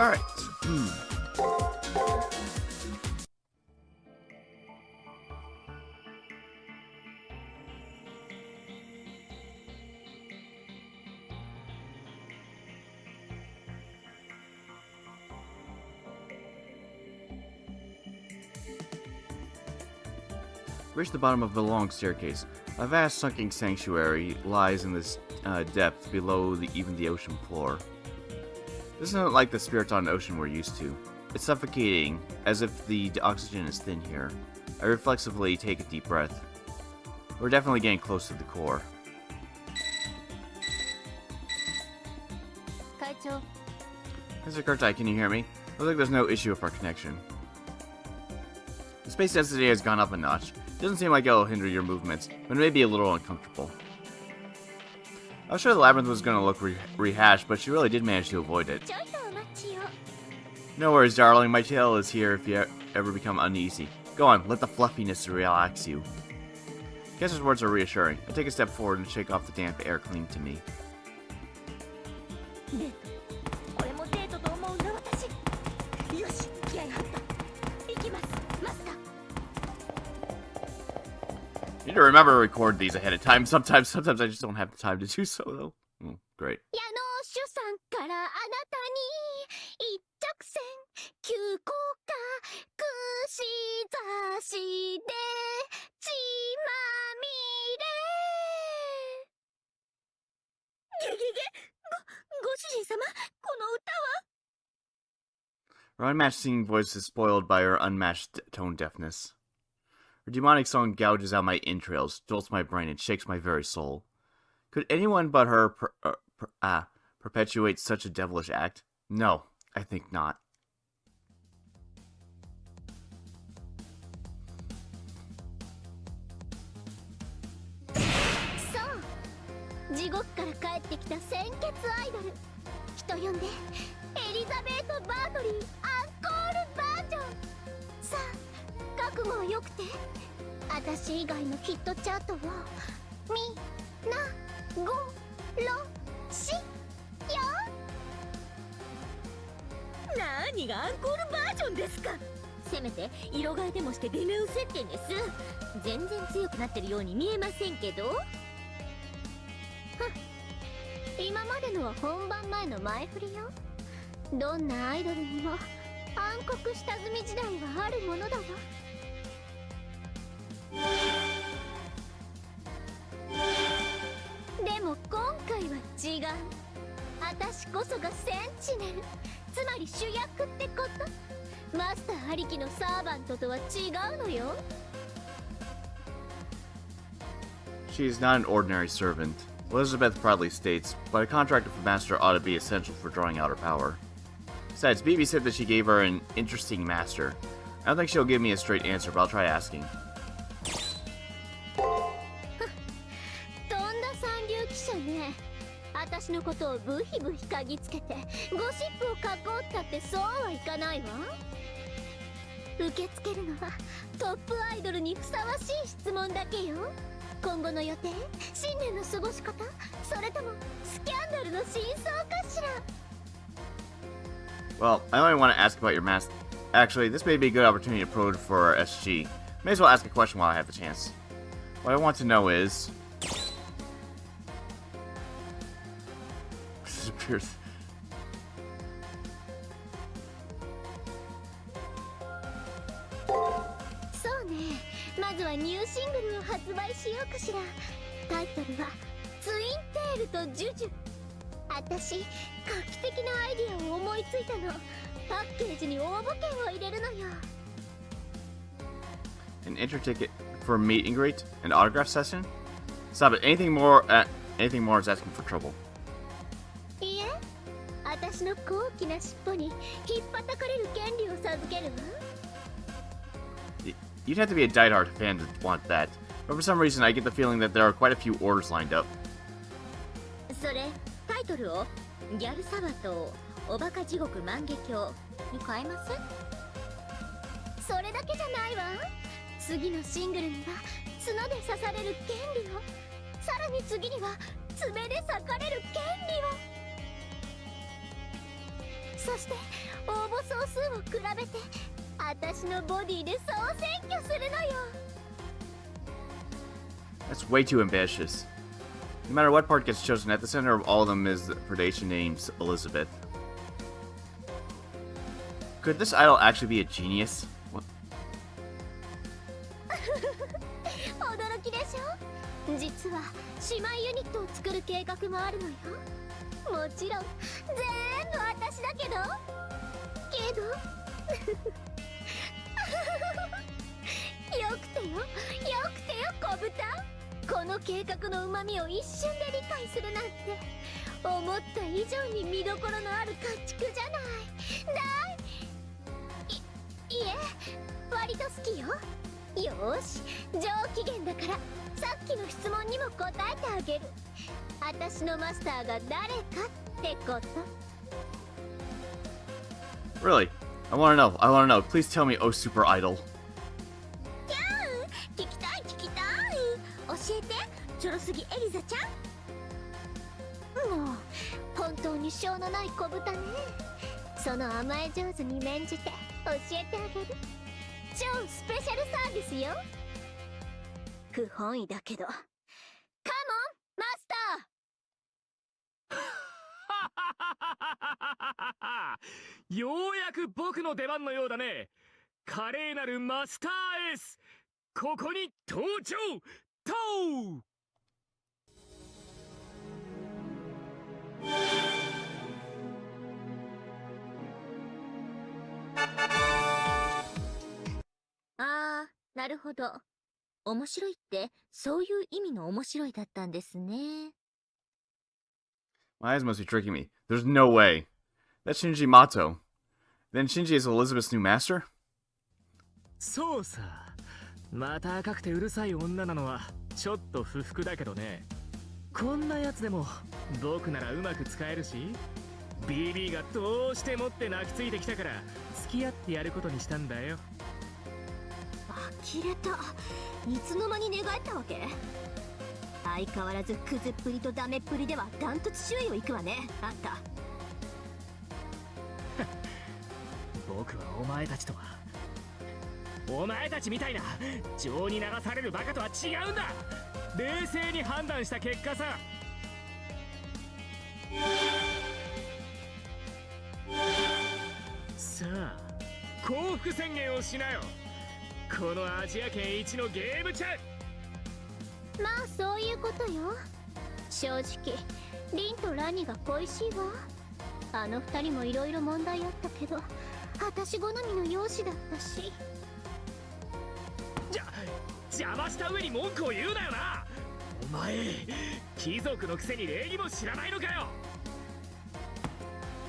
Alright. Reach the bottom of the long staircase. A vast sunken sanctuary lies in this depth below even the ocean floor. This isn't like the spiriton ocean we're used to. It's suffocating, as if the oxygen is thin here. I reflexively take a deep breath. We're definitely getting close to the core. Mr. Kurtai, can you hear me? Looks like there's no issue with our connection. The space density has gone up a notch. Doesn't seem like it'll hinder your movements, but it may be a little uncomfortable. I was sure the labyrinth was going to look rehashed, but she really did manage to avoid it. No worries, darling. My tail is here if you ever become uneasy. Go on, let the fluffiness relax you. Kessa's words are reassuring. I take a step forward and shake off the damp air clinging to me. You need to remember to record these ahead of time. Sometimes I just don't have the time to do so, though. Great. Her unmatched singing voice is spoiled by her unmatched tone deafness. Her demonic song gouges out my entrails, jolts my brain, and shakes my very soul. Could anyone but her perpetuate such a devilish act? No, I think not. She is not an ordinary servant, Elizabeth proudly states, but a contract with the master ought to be essential for drawing out her power. Besides, Bibi said that she gave her an interesting master. I don't think she'll give me a straight answer, but I'll try asking. Well, I only want to ask about your master. Actually, this may be a good opportunity to probe for our SG. May as well ask a question while I have the chance. What I want to know is... disappears. An enter ticket for a meet and greet? An autograph session? Stop it. Anything more is asking for trouble. You'd have to be a diehard fan to want that. But for some reason, I get the feeling that there are quite a few orders lined up. 応募総数を比べて私のボディで総選挙するのよ。 That's way too ambitious. No matter what part gets chosen, at the center of all of them is the predation named Elizabeth. Could this idol actually be a genius? What? 驚きでしょ。実は姉妹ユニットを作る計画もあるのよ。もちろん全部私だけどよくてよ小豚。この計画の旨味を一瞬で理解するなんて思った以上に見どころのある家畜じゃない。いえ割と好きよ。よーし上機嫌だからさっきの質問にも答えてあげる。私のマスターが誰かってこと。 Really? I wanna know. Please tell me, oh super idol. 聞きたい教えてチョロすぎエリザちゃん。もう本当に性のない小豚ね。その甘え上手に免じて教えてあげる。超スペシャルサービスよ。不本意だけどカモンマスターようやく僕の出番のようだね。華麗なるマスターエース、ここに登場となるほど。面白いってそういう意味の面白いだったんですね。 My eyes must be tricking me. There's no way. That's Shinji Mato. Then Shinji is Elizabeth's new master? そうさ。また赤くてうるさい女なのはちょっと不服だけどね。こんなやつでも僕ならうまく使えるし、 BB がどうしてもって泣きついてきたから付き合ってやることにしたんだよ。呆れた。いつの間に寝返ったわけ。相変わらずクズっぷりとダメっぷりではダントツ首位を行くわねあんた。僕はお前たちとは、お前たちみたいな情に流されるバカとは違うんだ。冷静に判断した結果さ。さあ降伏宣言をしなよ。このアジア圏一のゲームちゃん。まあそういうことよ。正直リンとラニが恋しいわ。あの二人もいろいろ問題あったけど私好みの容姿だったし。邪魔した上に文句を言うなよな。お前貴族のくせに礼儀も知らないのかよ。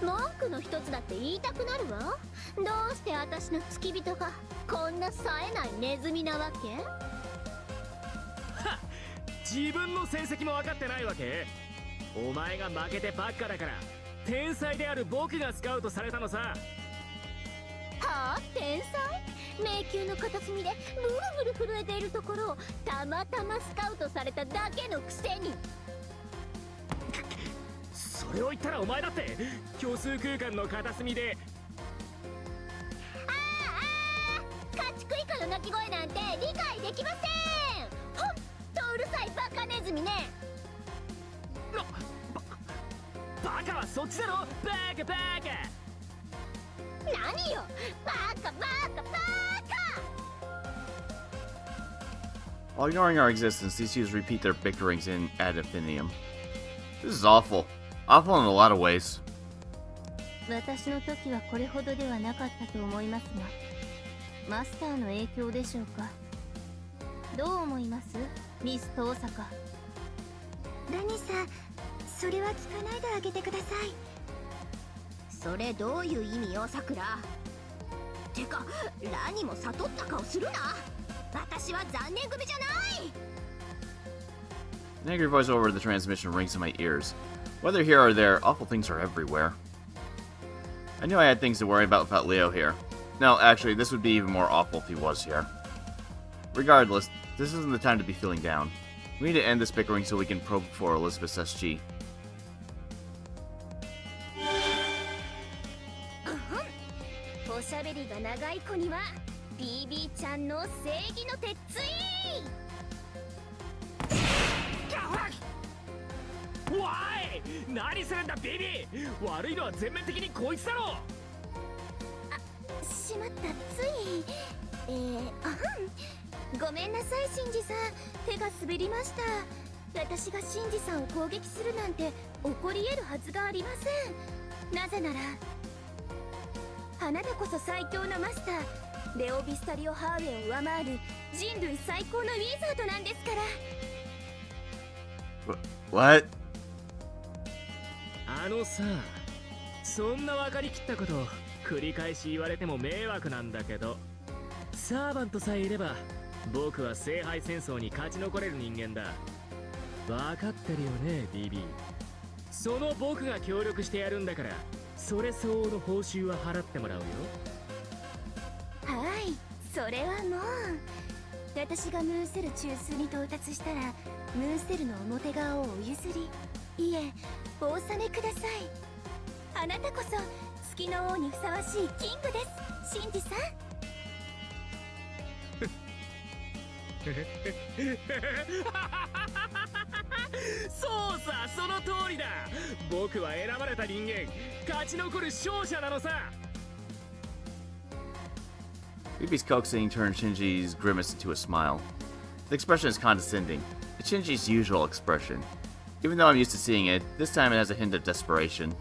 文句の一つだって言いたくなるわ。どうして私の付き人がこんな冴えないネズミなわけ。はっ、自分の成績も分かってないわけ。お前が負けてばっかだから天才である僕がスカウトされたのさ。はあ、天才？迷宮の片隅でブルブル震えているところをたまたまスカウトされただけのくせに。それを言ったらお前だって虚数空間の片隅で。家畜以下の鳴き声なんて理解できません。ほんとうるさいバカネズミね。バカはそっちだろ。バカバカ。何よバカバカバカ。 While ignoring our existence, these two repeat their bickerings in ad infinitum. This is awful. Awful in a lot of ways. 私の時はこれほどではなかったと思いますが、マスターの影響でしょうか。どう思います、ミスト大阪。ラニさん、それは聞かないであげてください。それどういう意味よ、さくら。てか、ラニも悟った顔するな。私は残念組じゃない。 An angry voice over the transmission rings in my ears. Whether here or there, awful things are everywhere. I knew I had things to worry about without Leo here. No, actually, this would be even more awful if he was here. Regardless, this isn't the time to be feeling down. We need to end this bickering so we can probe for Elizabeth's SG. 襟が長い子には BB ちゃんの正義の鉄槌。わい、何するんだビビ。悪いのは全面的にこいつだろ。しまった、ついごめんなさいシンジさん、手が滑りました。私がシンジさんを攻撃するなんて起こり得るはずがありません。なぜならあなたこそ最強のマスター、レオビスタリオハーウェイを上回る人類最高のウィザードなんですから。What? さ、そんな分かりきったことを繰り返し言われても迷惑なんだけど、サーバントさえいれば僕は聖杯戦争に勝ち残れる人間だ。分かってるよね BB。 その僕が協力してやるんだから、それ相応の報酬は払ってもらうよ。はい、それはもう私がムーンセル中枢に到達したらムーンセルの表側をお譲り、いえお納めください。あなたこそ月の王にふさわしいキングです、シンジさん。そうさ、その通りだ。僕は選ばれた人間、勝ち残る勝者なのさ。BB's coaxing turned Shinji's grimace into a smile. The expression is condescending. It's Shinji's usual expression. Even though I'm used to seeing it, this time it has a hint of desperation.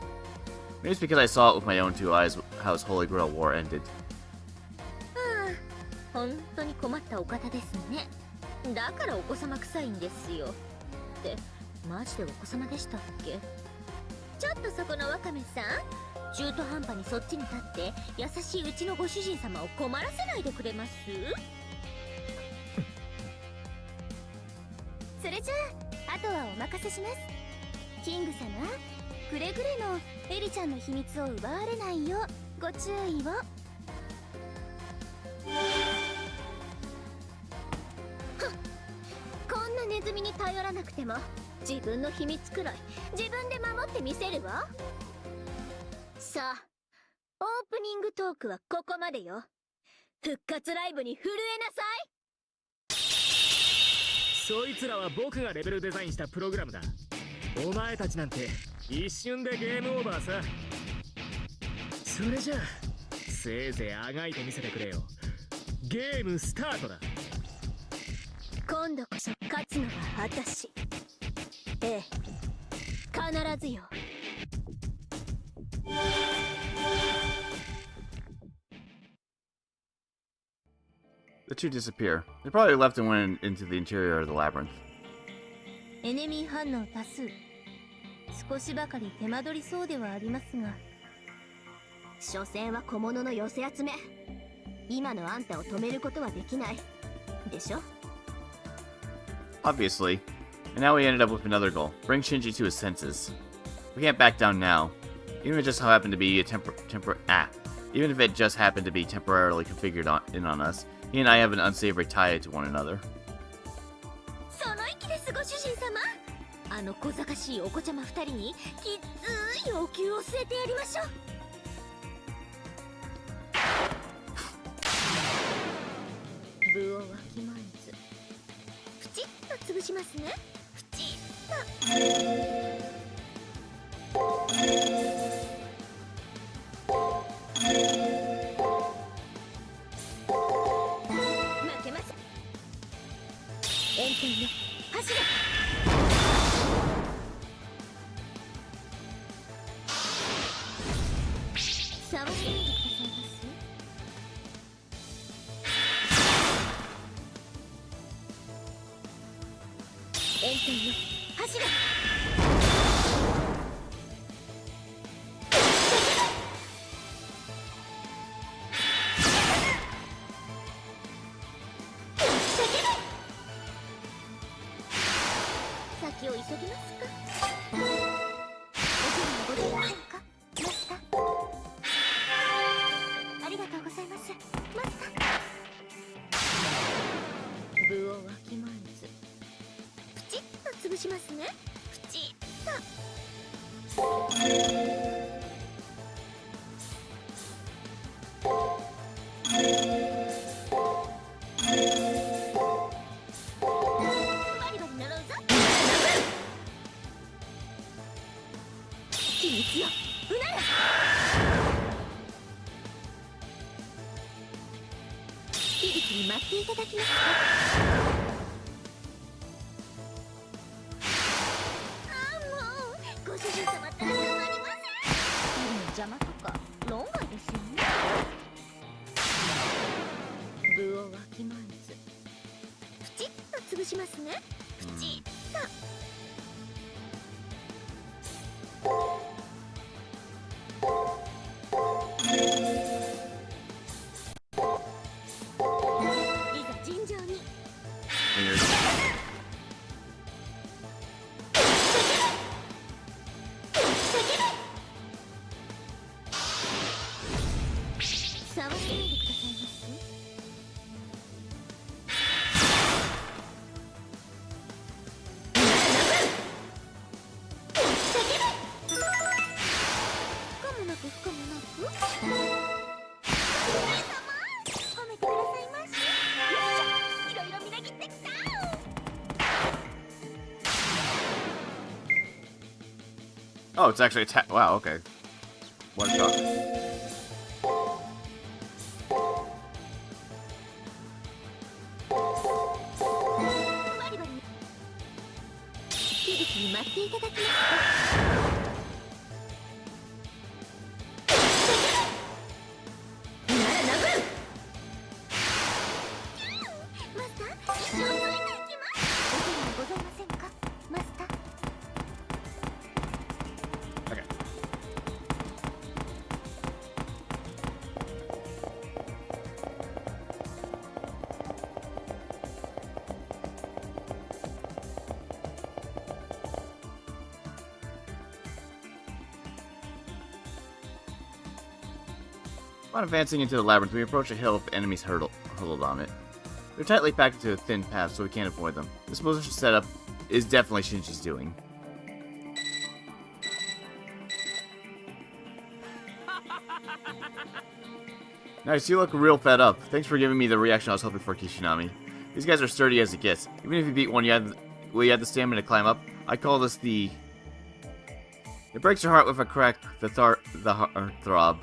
Maybe it's because I saw it with my own two eyes how his Holy Grail War ended. 本当に困ったお方ですね。だからお子様臭いんですよ。ってマジでお子様でしたっけ？ちょっとそこのワカメさん、中途半端にそっちに立って優しいうちのご主人様を困らせないでくれます？それじゃあ、あとはお任せします。キング様、くれぐれもエリちゃんの秘密を奪われないようご注意を。こんなネズミに頼らなくても自分の秘密くらい自分で守ってみせるわ。さあ、オープニングトークはここまでよ。復活ライブに震えなさい。そいつらは僕がレベルデザインしたプログラムだ。お前たちなんて一瞬でゲームオーバーさ。それじゃあせいぜいあがいてみせてくれよ。ゲームスタートだ。今度こそ勝つのは私。ええ、必ずよ。The two disappear. They probably left and went into the interior of the labyrinth. エネミー反応多数。少しばかり手間取りそうではありますが、所詮は小物の寄せ集め。今のあんたを止めることはできないでしょ。 Obviously. And now we ended up with another goal. Bring Shinji to his senses. We can't back down now. Even if it just happened to be even if it just happened to be temporarily configured in on us, he and I have an unsavory tie to one another. その意気です、ご主人様。あの小賢しいお子ちゃま二人にきつい要求を据えてやりましょう。部をわきまえずプチッと潰しますね。プチッと。負けません。炎天よ、走れ。触ってみてくださいます？炎天よ、走れ。先を急ぎますか？お手にございませんか？マスター。ありがとうございます、マスター。部をわきまえずプチッと潰しますね。プチッと。リバリ呪うぞ。秘密よ、うなら。響きに待っていただきますか。ご主人様ったらたまりません。邪魔とか論外ですよね。部をわきまえずプチッと潰しますね。プチッと。いざ尋常に。触ってみてくださいます。不可もなく不可もなく。お姉様、褒めてくださいまし。よっしゃ、いろいろみなぎってきた。Oh, it's actually wow, okay. What a shock. バリバリ。響きに待っていただきますか。なら殴る。マスター、一生添えていきます。お手がございませんか、マスター。Okay. Upon advancing into the labyrinth, we approach a hill with enemies huddled on it. They're tightly packed into a thin path, so we can't avoid them. This militia setup is definitely Shinji's doing. Nice, you look real fed up. Thanks for giving me the reaction I was hoping for, Kishinami. These guys are sturdy as it gets. Even if you beat one, you had the stamina to climb up. I call this the... It breaks your heart with a crack, the heartthrob.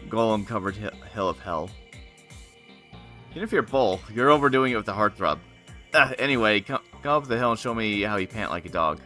Golem-covered hill of hell. Even if you're bull, you're overdoing it with the heartthrob. Anyway, come up the hill and show me how you pant like a dog.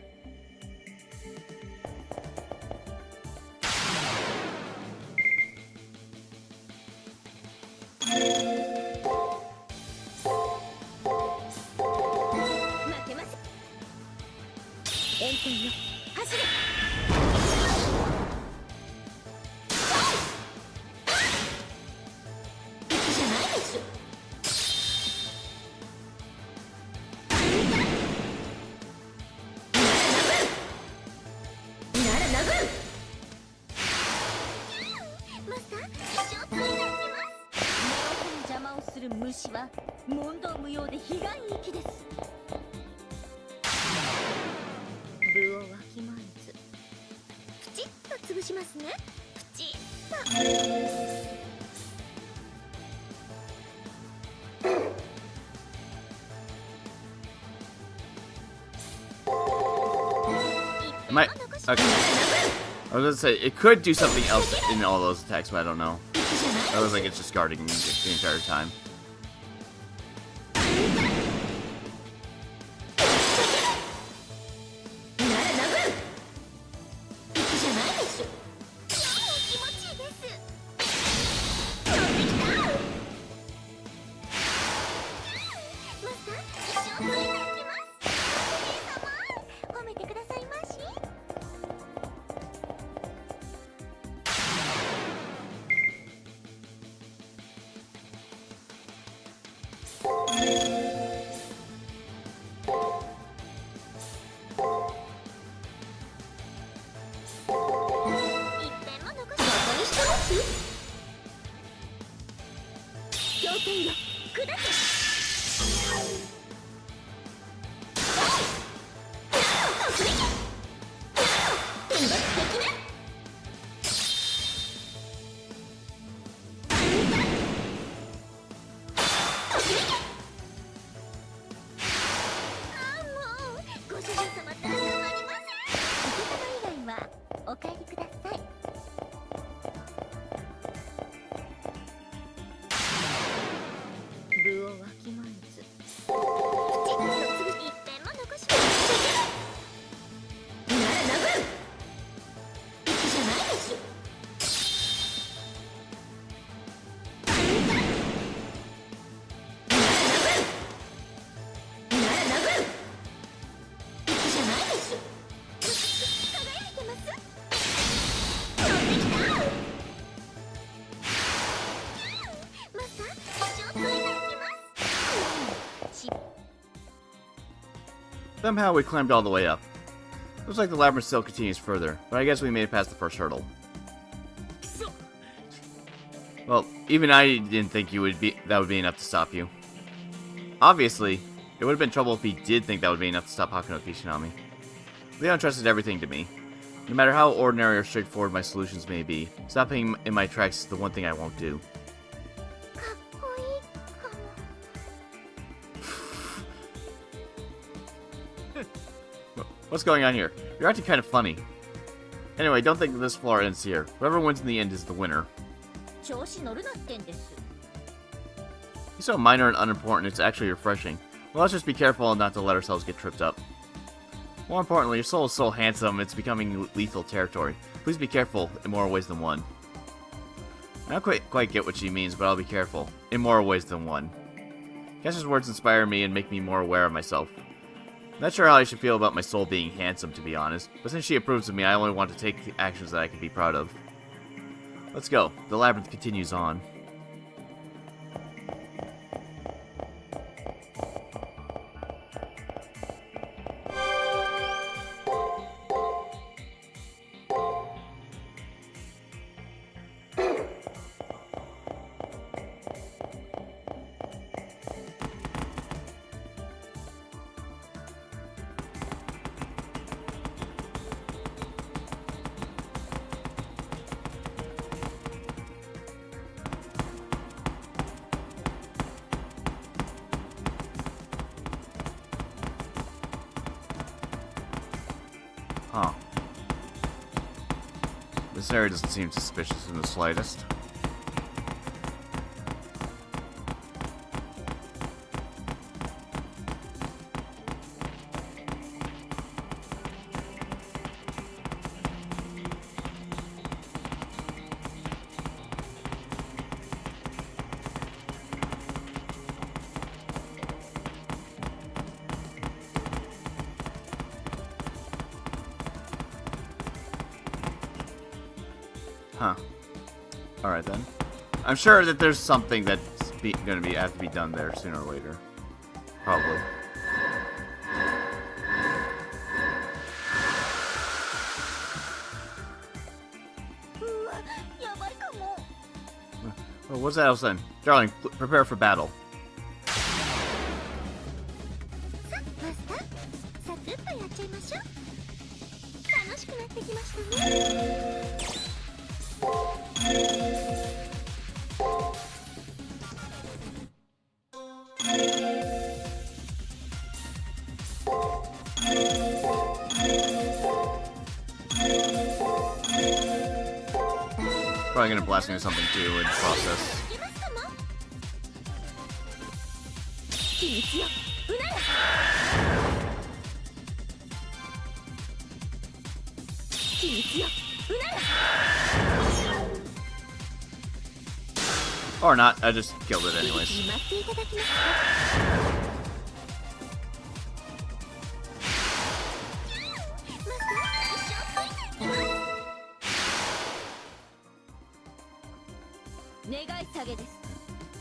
Okay. I was gonna say, it could do something else in all those attacks, but I don't know. I was like, it's just guarding me the entire time. Somehow we climbed all the way up. Looks like the labyrinth still continues further, but I guess we made it past the first hurdle. Well, even I didn't think that would be enough to stop you. Obviously, it would have been trouble if he did think that would be enough to stop Hakuno Kishinami. Leon trusted everything to me. No matter how ordinary or straightforward my solutions may be, stopping in my tracks is the one thing I won't do. What's going on here? You're acting kind of funny. Anyway, don't think that this floor ends here. Whoever wins in the end is the winner. You're so minor and unimportant, it's actually refreshing. Well, let's just be careful not to let ourselves get tripped up. More importantly, your soul is so handsome, it's becoming lethal territory. Please be careful in more ways than one. I don't quite get what she means, but I'll be careful. In more ways than one. Cass's words inspire me and make me more aware of myself. Not sure how I should feel about my soul being handsome, to be honest, but since she approves of me, I only want to take the actions that I can be proud of. Let's go. The labyrinth continues on. Huh. This area doesn't seem suspicious in the slightest. Huh. Alright then. I'm sure that there's something that's gonna have to be done there sooner or later. Probably. Oh, what's that else then? Darling, prepare for battle. Probably gonna blast me with something too in the process. Or not, I just killed it anyways.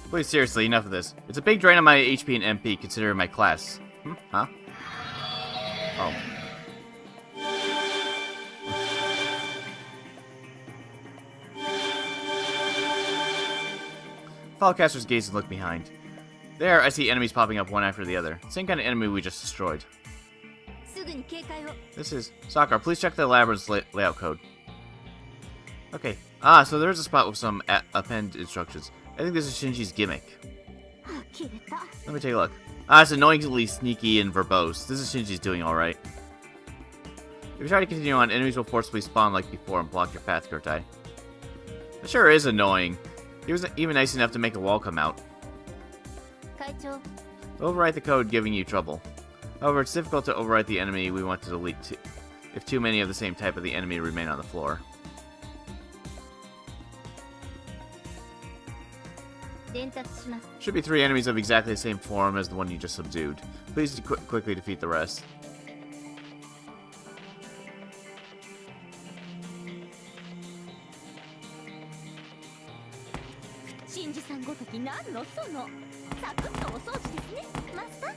Please, seriously, enough of this. It's a big drain on my HP and MP, considering my class. Huh? Oh. Follow Caster's gaze and look behind. There, I see enemies popping up one after the other. Same kind of enemy we just destroyed. This is... Sakura, please check the labyrinth's layout code. Okay. Ah, so there's a spot with some append instructions. I think this is Shinji's gimmick. Let me take a look. Ah, it's annoyingly sneaky and verbose. This is Shinji's doing alright. If you try to continue on, enemies will forcibly spawn like before and block your path, Kurtai. That sure is annoying. He was even nice enough to make a wall come out. Overwrite the code giving you trouble. However, it's difficult to overwrite the enemy we want to delete if too many of the same type of the enemy remain on the floor. Should be 3 enemies of exactly the same form as the one you just subdued. Please quickly defeat the rest. 何のそのサクッとお掃除ですね、マスター。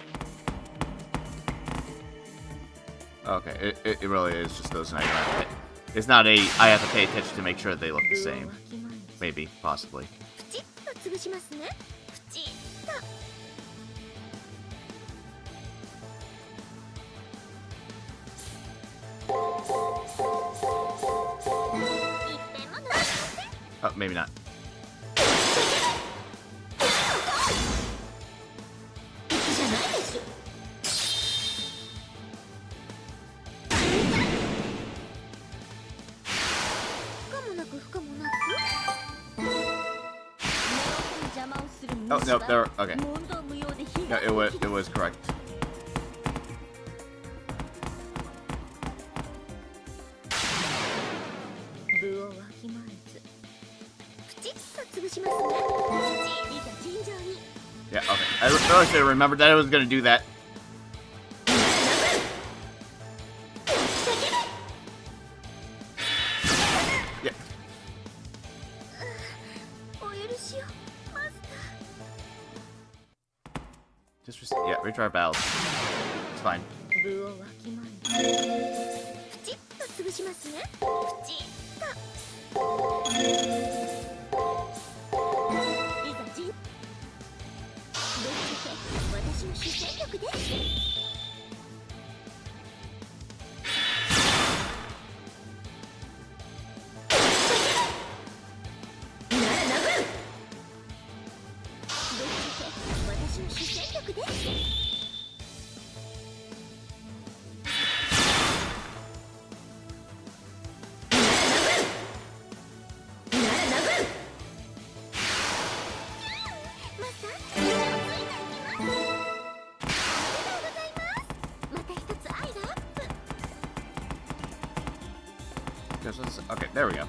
Okay, it really is just those, and I don't have to pay. It's not a I have to pay attention to make sure they look the same. Maybe, possibly. プチッと潰しますね。プチッと。一点も抜けません。 Oh, maybe not. じゃないです。不可もなく不可もなく。 Oh, no, there. Okay. No, it was correct. 部をわきまえず。プチッと潰しますね。プチッと尋常に。 Yeah, okay. I really should have remembered that I was gonna do that. Yeah. お許しを、マスター。 Just yeah, retry battles. It's fine. 部をわきまえず。プチッと潰しますね。プチッと。いざ陣。ぶっつけ私の主戦力です。 私の主戦力です。 マスター、ついていきます。おめでとうございます。また一つ愛がアップ。 Okay, there we go.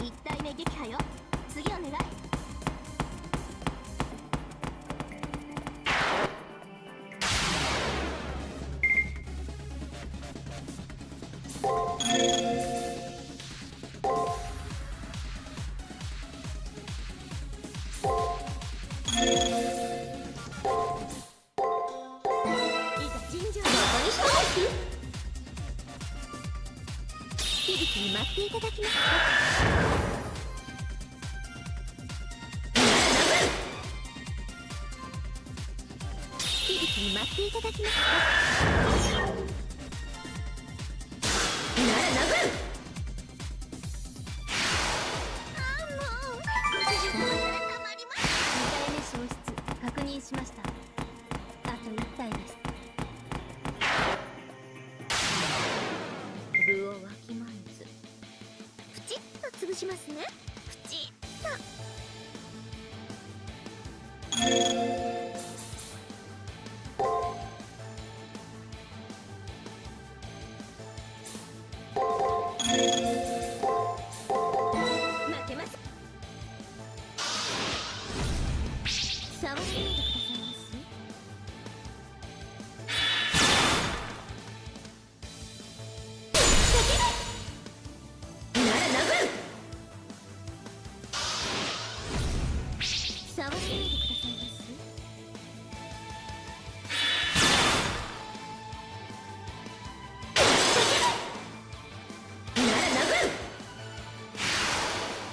一体目撃破よ。次お願い。 に待っていただきますか。響きに待っていただきますか。なら殴る。ああもうご主人様ならたまります。2体目消失確認しました。あと1体です。部をわきまえずプチッと潰しますね。プチッと。負けます。触らないでくださいます。触らないでくださいます。なら殴る。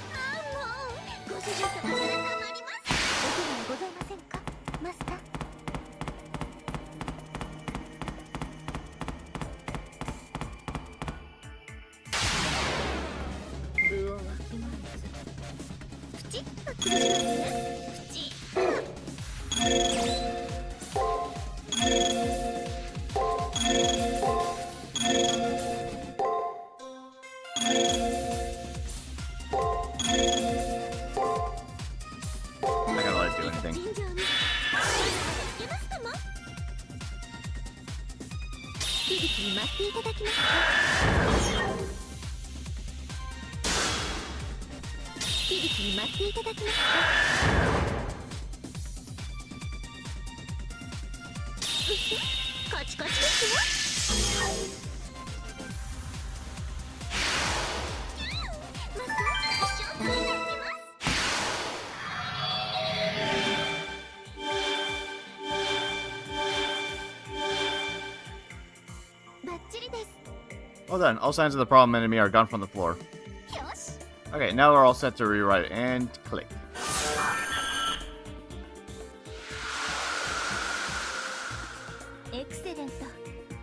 ああもうご主人様ならたまります。お手はございませんか、マスター。部をわきまえずプチッと潰 anything. 尋常にいけますかも。響きに待っていただきますか。響きに待っていただきますか。カチカチですよ。また一緒にいただきます。バッチリです。 Well done. All signs of the problem enemy are gone from the floor. よし。 Okay, now we're all set to rewrite it, and click. Excellent.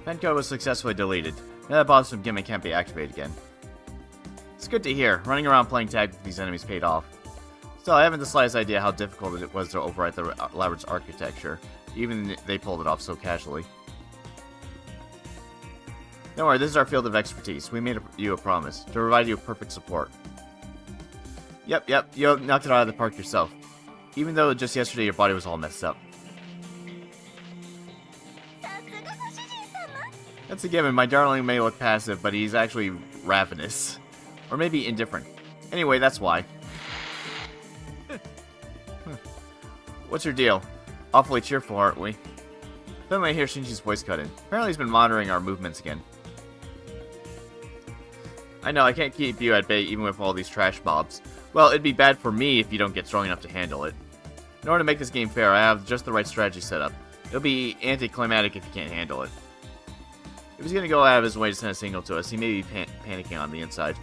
Pen code was successfully deleted. Now that bothersome gimmick can't be activated again. It's good to hear. Running around playing tag with these enemies paid off. Still, I haven't the slightest idea how difficult it was to overwrite the labyrinth's architecture. Even they pulled it off so casually. Don't worry, this is our field of expertise. We made you a promise to provide you perfect support. Yep, you knocked it out of the park yourself. Even though just yesterday your body was all messed up. That's a given. My darling may look passive, but he's actually ravenous. Or maybe indifferent. Anyway, that's why. What's your deal? Awfully cheerful, aren't we? Suddenly I hear Shinji's voice cut in. Apparently he's been monitoring our movements again. I know, I can't keep you at bay even with all these trash mobs. Well, it'd be bad for me if you don't get strong enough to handle it. In order to make this game fair, I have just the right strategy set up. It'll be anticlimactic if you can't handle it. If he's gonna go out of his way to send a signal to us, he may be panicking on the inside.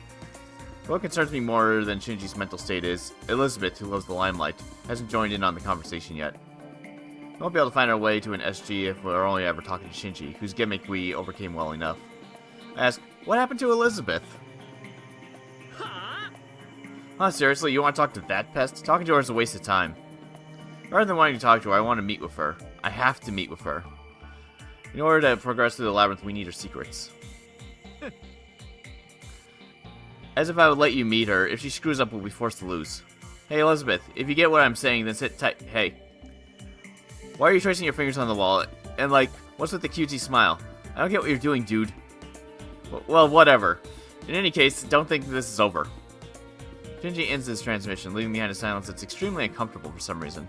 What concerns me more than Shinji's mental state is Elizabeth, who loves the limelight, hasn't joined in on the conversation yet. We won't be able to find our way to an SG if we're only ever talking to Shinji, whose gimmick we overcame well enough. I ask, what happened to Elizabeth? Huh, seriously, you want to talk to that pest? Talking to her is a waste of time. Rather than wanting to talk to her, I want to meet with her. I have to meet with her. In order to progress through the labyrinth, we need her secrets. As if I would let you meet her. If she screws up, we'll be forced to lose. Hey, Elizabeth, if you get what I'm saying, then sit tight. Hey. Why are you tracing your fingers on the wall? And, like, what's with the cutesy smile? I don't get what you're doing, dude. Well, whatever. In any case, don't think this is over. Shinji ends his transmission, leaving behind a silence that's extremely uncomfortable for some reason.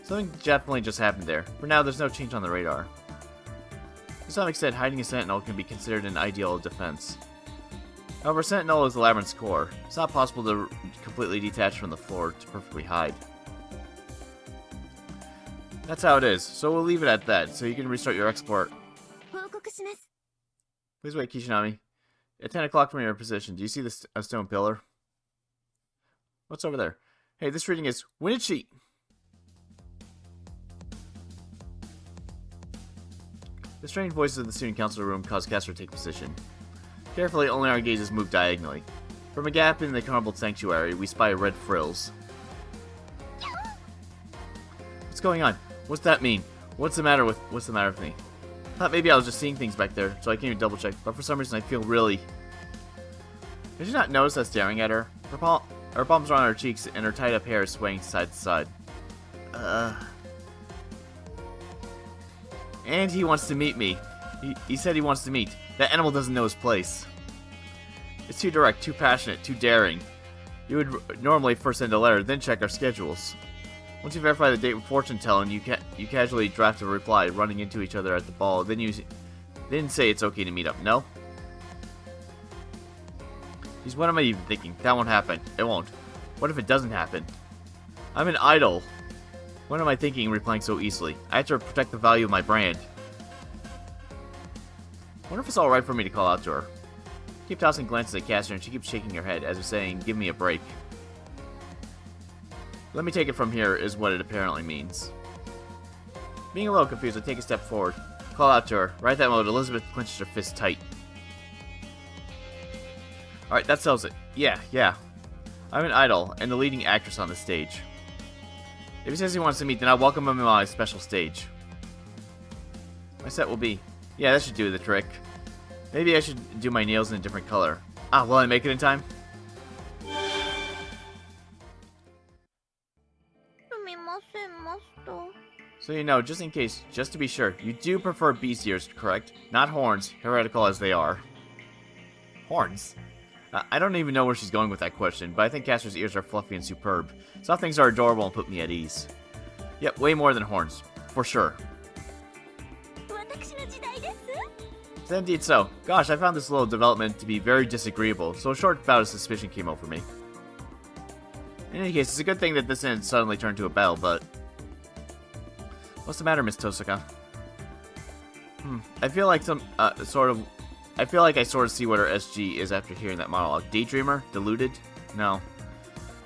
Something definitely just happened there. For now, there's no change on the radar. To some extent, hiding a sentinel can be considered an ideal defense. However, sentinel is the labyrinth's core. It's not possible to completely detach from the floor to perfectly hide. That's how it is, so we'll leave it at that, so you can restart your export. Please wait, Kishinami. At 10 o'clock from your position, do you see this stone pillar? What's over there? Hey, this reading is Winichi! The strange voices of the student council room cause Castor to take position. Carefully, only our gazes move diagonally. From a gap in the crumbled sanctuary, we spy red frills. What's going on? What's that mean? What's the matter with me? Thought maybe I was just seeing things back there, so I came to double check, but for some reason I feel really... Did you not notice us staring at her? Her palms are on her cheeks, and her tied-up hair is swaying side to side. And he wants to meet me. He said he wants to meet. That animal doesn't know his place. It's too direct, too passionate, too daring. You would normally first send a letter, then check our schedules. Once you verify the date with fortune telling, you casually draft a reply, running into each other at the ball. Then say it's okay to meet up. No? Geez, what am I even thinking? That won't happen. It won't. What if it doesn't happen? I'm an idol. What am I thinking replying so easily? I have to protect the value of my brand. I wonder if it's alright for me to call out to her. I keep tossing glances at Castor and she keeps shaking her head as if saying, give me a break. Let me take it from here is what it apparently means. Being a little confused, I take a step forward. Call out to her. Right at that moment, Elizabeth clenches her fist tight. Alright, that settles it. Yeah. I'm an idol, and the leading actress on the stage. If he says he wants to meet, then I'll welcome him on my special stage. My set will be... Yeah, that should do the trick. Maybe I should do my nails in a different color. Will I make it in time? ません、マスター。 So you know, just in case, just to be sure, you do prefer beast ears, correct? Not horns, heretical as they are. Horns? I don't even know where she's going with that question, but I think Castor's ears are fluffy and superb. Soft things are adorable and put me at ease. Yep, way more than horns. For sure. Indeed so. Gosh, I found this little development to be very disagreeable, so a short bout of suspicion came over me. In any case, it's a good thing that this didn't suddenly turn to a battle, but... What's the matter, Miss Tosaka? I feel like I sort of see what her SG is after hearing that monologue. Daydreamer? Deluded? No.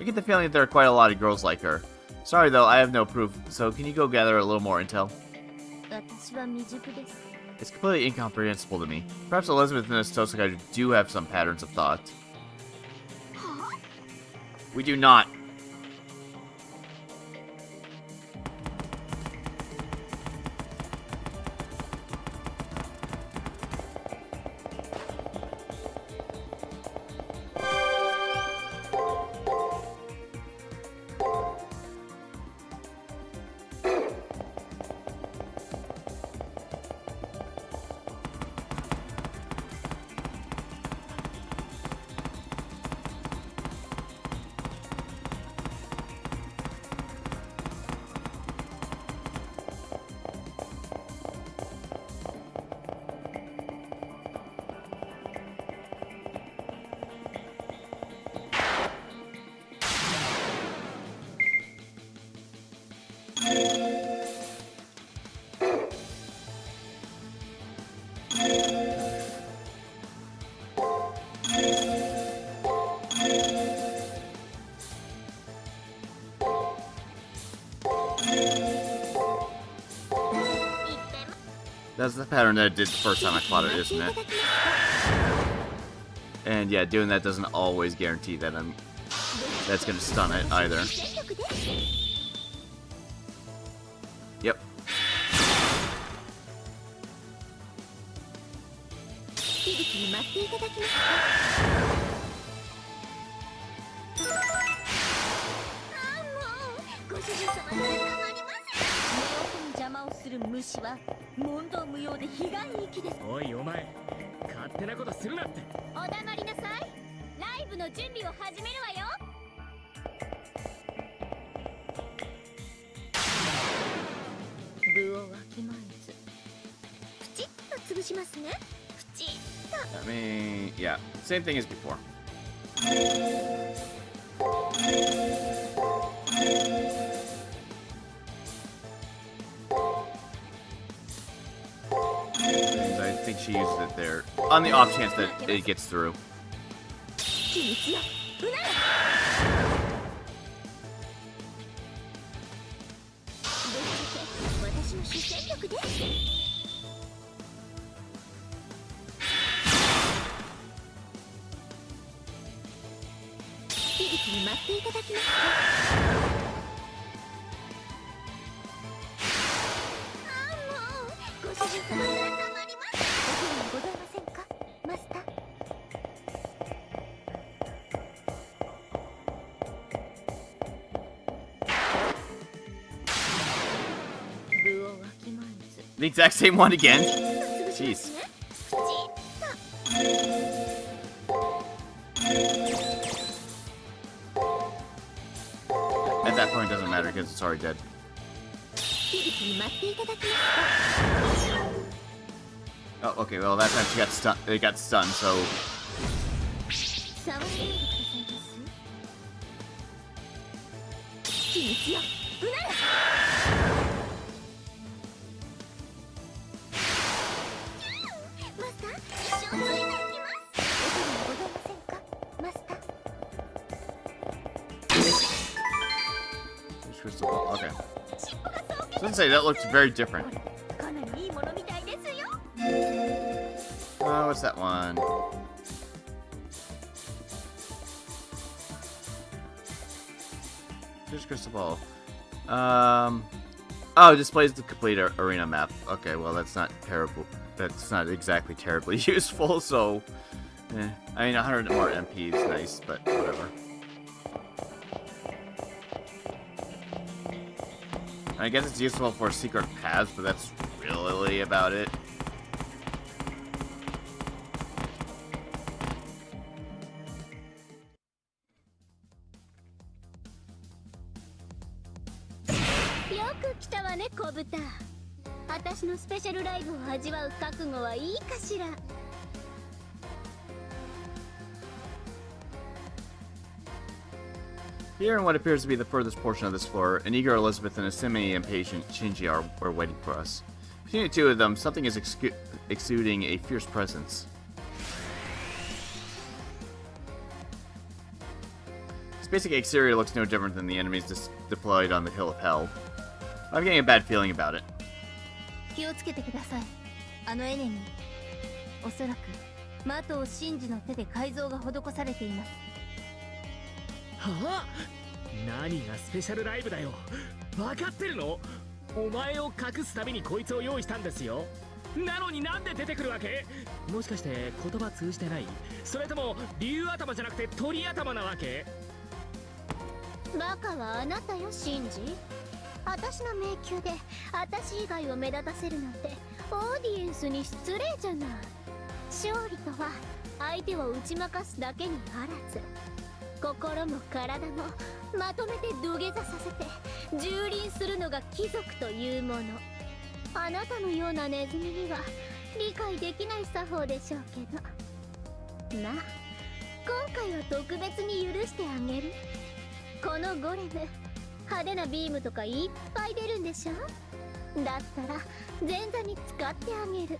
I get the feeling that there are quite a lot of girls like her. Sorry though, I have no proof, so can you go gather a little more intel? It's completely incomprehensible to me. Perhaps Elizabeth and Miss Tosaka do have some patterns of thought. We do not. That's the pattern that I did the first time I fought it, isn't it? And yeah, doing that doesn't always guarantee that that's gonna stun it either. Yep. I mean, yeah, same thing as before. I think she uses it there on the off chance that it gets through. The exact same one again? Jeez. At that point, it doesn't matter because it's already dead. Oh, okay. Well, that time she got stunned. It got stunned, so. Crystal ball. Okay. So let's say that looks very different. What's that one? Here's crystal ball. Oh, it displays the complete arena map. Okay, well that's not terrible. That's not exactly terribly useful. So, I mean, 100 more MP is nice, but whatever. I guess it's useful for secret paths, but that's really about it.よく来たわね、小豚。私のスペシャルライブを味わう覚悟はいいかしら。Here in what appears to be the furthest portion of this floor, an eager Elizabeth and a semi-impatient Shinji are waiting for us. Between the two of them, something is exuding a fierce presence. This basic exterior looks no different than the enemies deployed on the Hill of Hell. I'm getting a bad feeling about it. 気をつけてください。あのエネミー。おそらく、マトウ真司の手で改造が施されています。はあ、何がスペシャルライブだよ。分かってるの？お前を隠すためにこいつを用意したんですよ。なのになんで出てくるわけ？もしかして言葉通じてない？それとも竜頭じゃなくて鳥頭なわけ？バカはあなたよ、シンジ。私の迷宮で私以外を目立たせるなんてオーディエンスに失礼じゃない。勝利とは相手を打ち負かすだけにあらず、心も体もまとめて土下座させて蹂躙するのが貴族というもの。あなたのようなネズミには理解できない作法でしょうけど、まあ今回は特別に許してあげる。このゴレム、派手なビームとかいっぱい出るんでしょ。だったら前座に使ってあげる。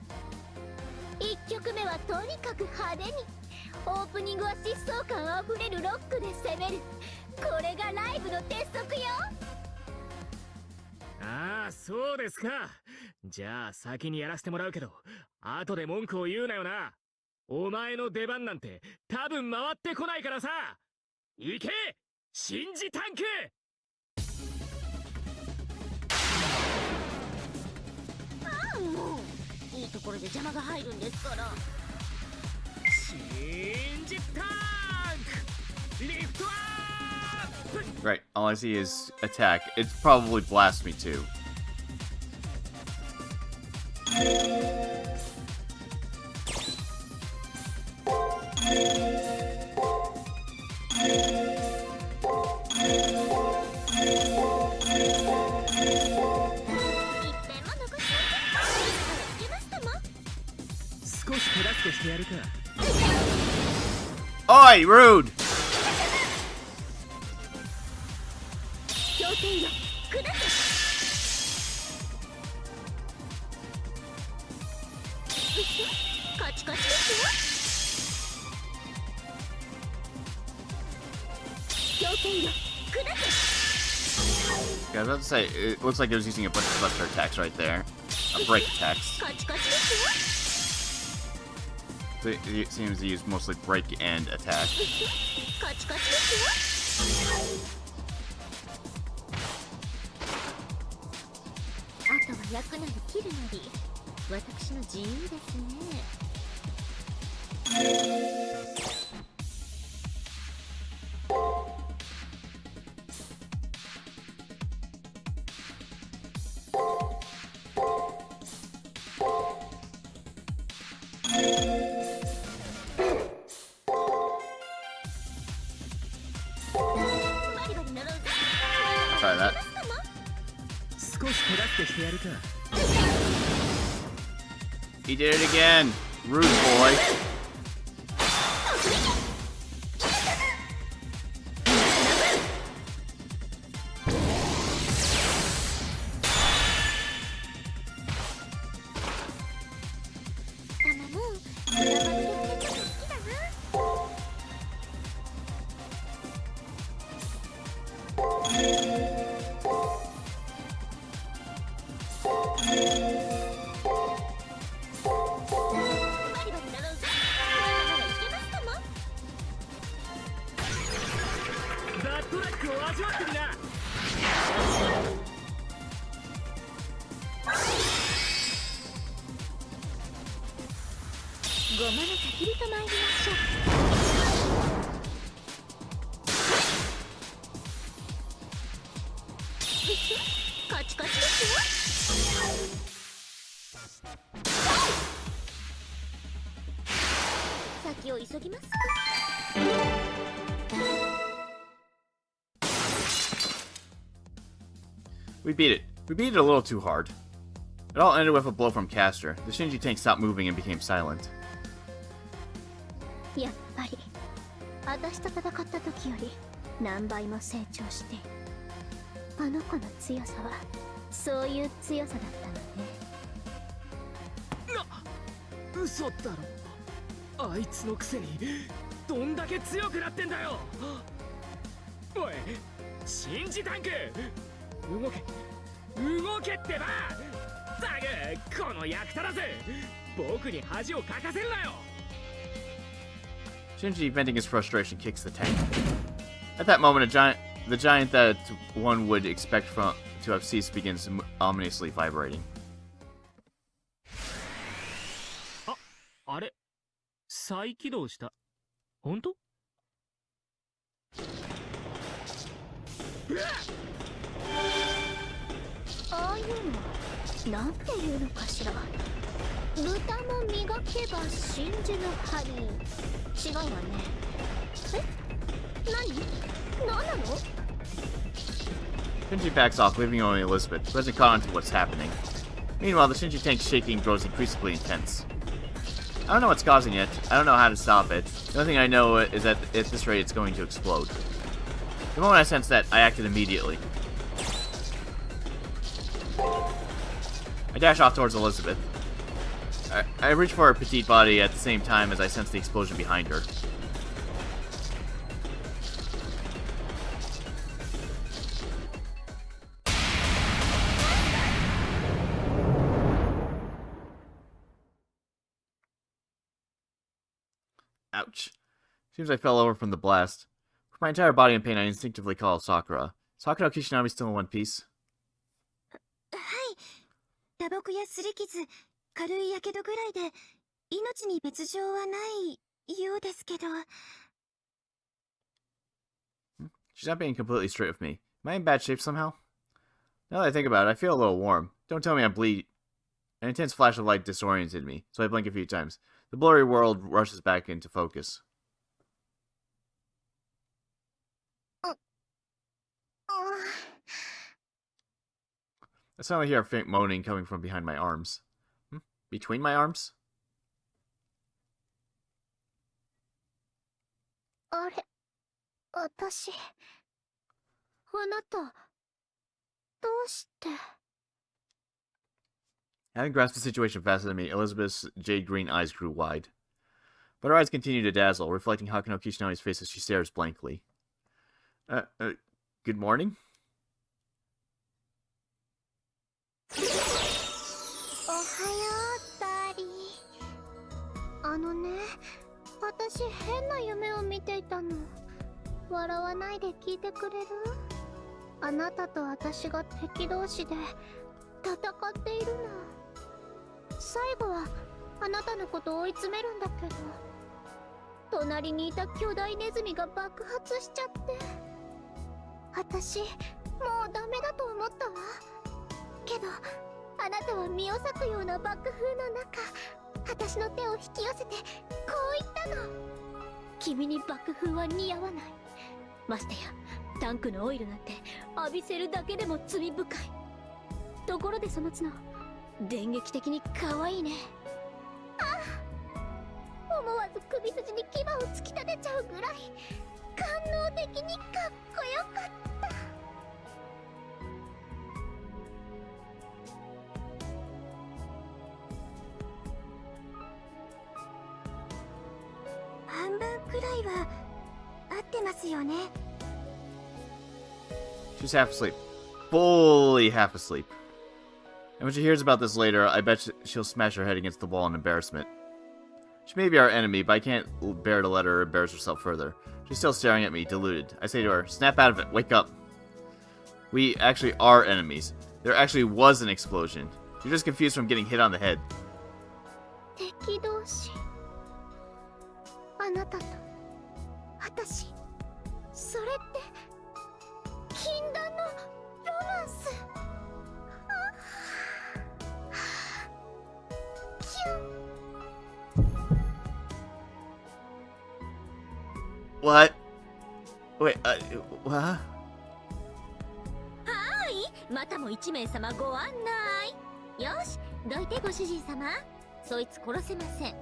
1曲目はとにかく派手に、オープニングは疾走感あふれるロックで攻める。これがライブの鉄則よ。ああ、そうですか。じゃあ先にやらせてもらうけど、後で文句を言うなよな。お前の出番なんて多分回ってこないからさ。行け、シンジタンク。ああ、もういいところで邪魔が入るんですから。シンジタンクリフトアップ。 Right, all I see is attack. It's probably blasphemy too. Oi, rude! Yeah, I was about to say, it looks like it was using a bunch of buster attacks right there. Break attacks. So it seems to use mostly break and attack. あとは焼くなり切るなり、私の自由ですね。Try that. 少し手助けしてやるか。 He did it again! Rude boy. カチカチですよ。先を急ぎます。We beat it. We beat it a little too hard. It all ended with a blow from Caster. The Shinji tank stopped moving and became silent. やっぱり私と戦った時より何倍も成長して、あの子の強さはそういう強さだったのね。嘘だろ。あいつのくせにどんだけ強くなってんだよ。おい、シンジタンク、動け動けってば。ザグ、この役立たず、僕に恥をかかせるなよ。Shinji, venting his frustration, kicks the tank. At that moment, the giant that one would expect to have ceased begins ominously vibrating. あれ、再起動した。本当？ああいうのなんていうのかしら。豚も磨けば真珠の針。違うわね。え？何なの？ Shinji backs off, leaving only Elizabeth, who hasn't caught on to what's happening. Meanwhile, the Shinji tank's shaking grows increasingly intense. I don't know what's causing it. I don't know how to stop it. The only thing I know is that at this rate, it's going to explode. The moment I sensed that, I acted immediately. I dash off towards Elizabeth. I reach for her petite body at the same time as I sense the explosion behind her. Ouch. Seems I fell over from the blast. With my entire body in pain, I instinctively call Sakura. Sakura Kishinami still in one piece? はい。打撲や擦り傷、軽い火傷ぐらいで命に別状はないようですけど。She's not being completely straight with me. Am I in bad shape somehow? Now that I think about it, I feel a little warm. Don't tell me I'm bleed. An intense flash of light disoriented me, so I blink a few times. The blurry world rushes back into focus. I suddenly hear a faint moaning coming from behind my arms. Between my arms? あれ、私、あなた、どうして？ Having grasped the situation faster than me, Elizabeth's jade green eyes grew wide. But her eyes continue to dazzle, reflecting Hakano Kishinami's face as she stares blankly. Good morning? おはよう、ダーリー。あのね、私変な夢を見ていたの。笑わないで聞いてくれる？あなたと私が敵同士で戦っているの。最後はあなたのことを追い詰めるんだけど、隣にいた巨大ネズミが爆発しちゃって、私もうダメだと思ったわ。けどあなたは身を裂くような爆風の中、私の手を引き寄せてこう言ったの。君に爆風は似合わない。ましてやタンクのオイルなんて浴びせるだけでも罪深い。ところでその角、電撃的に可愛いね。ああ、思わず首筋に牙を突き立てちゃうぐらい官能的にかっこよかった。半分くらいは合ってますよね。 She's half asleep. Fully half asleep. And when she hears about this later, I bet she'll smash her head against the wall in embarrassment. She may be our enemy, but I can't bear to let her embarrass herself further. She's still staring at me, deluded. I say to her, snap out of it, wake up. We actually are enemies. There actually was an explosion. You're just confused from getting hit on the head. 敵同士、あなたと私、それって禁断のロマンス。What? Wait, what? はい、またも1名様ご案内。よし、どいてご主人様。そいつ殺せません。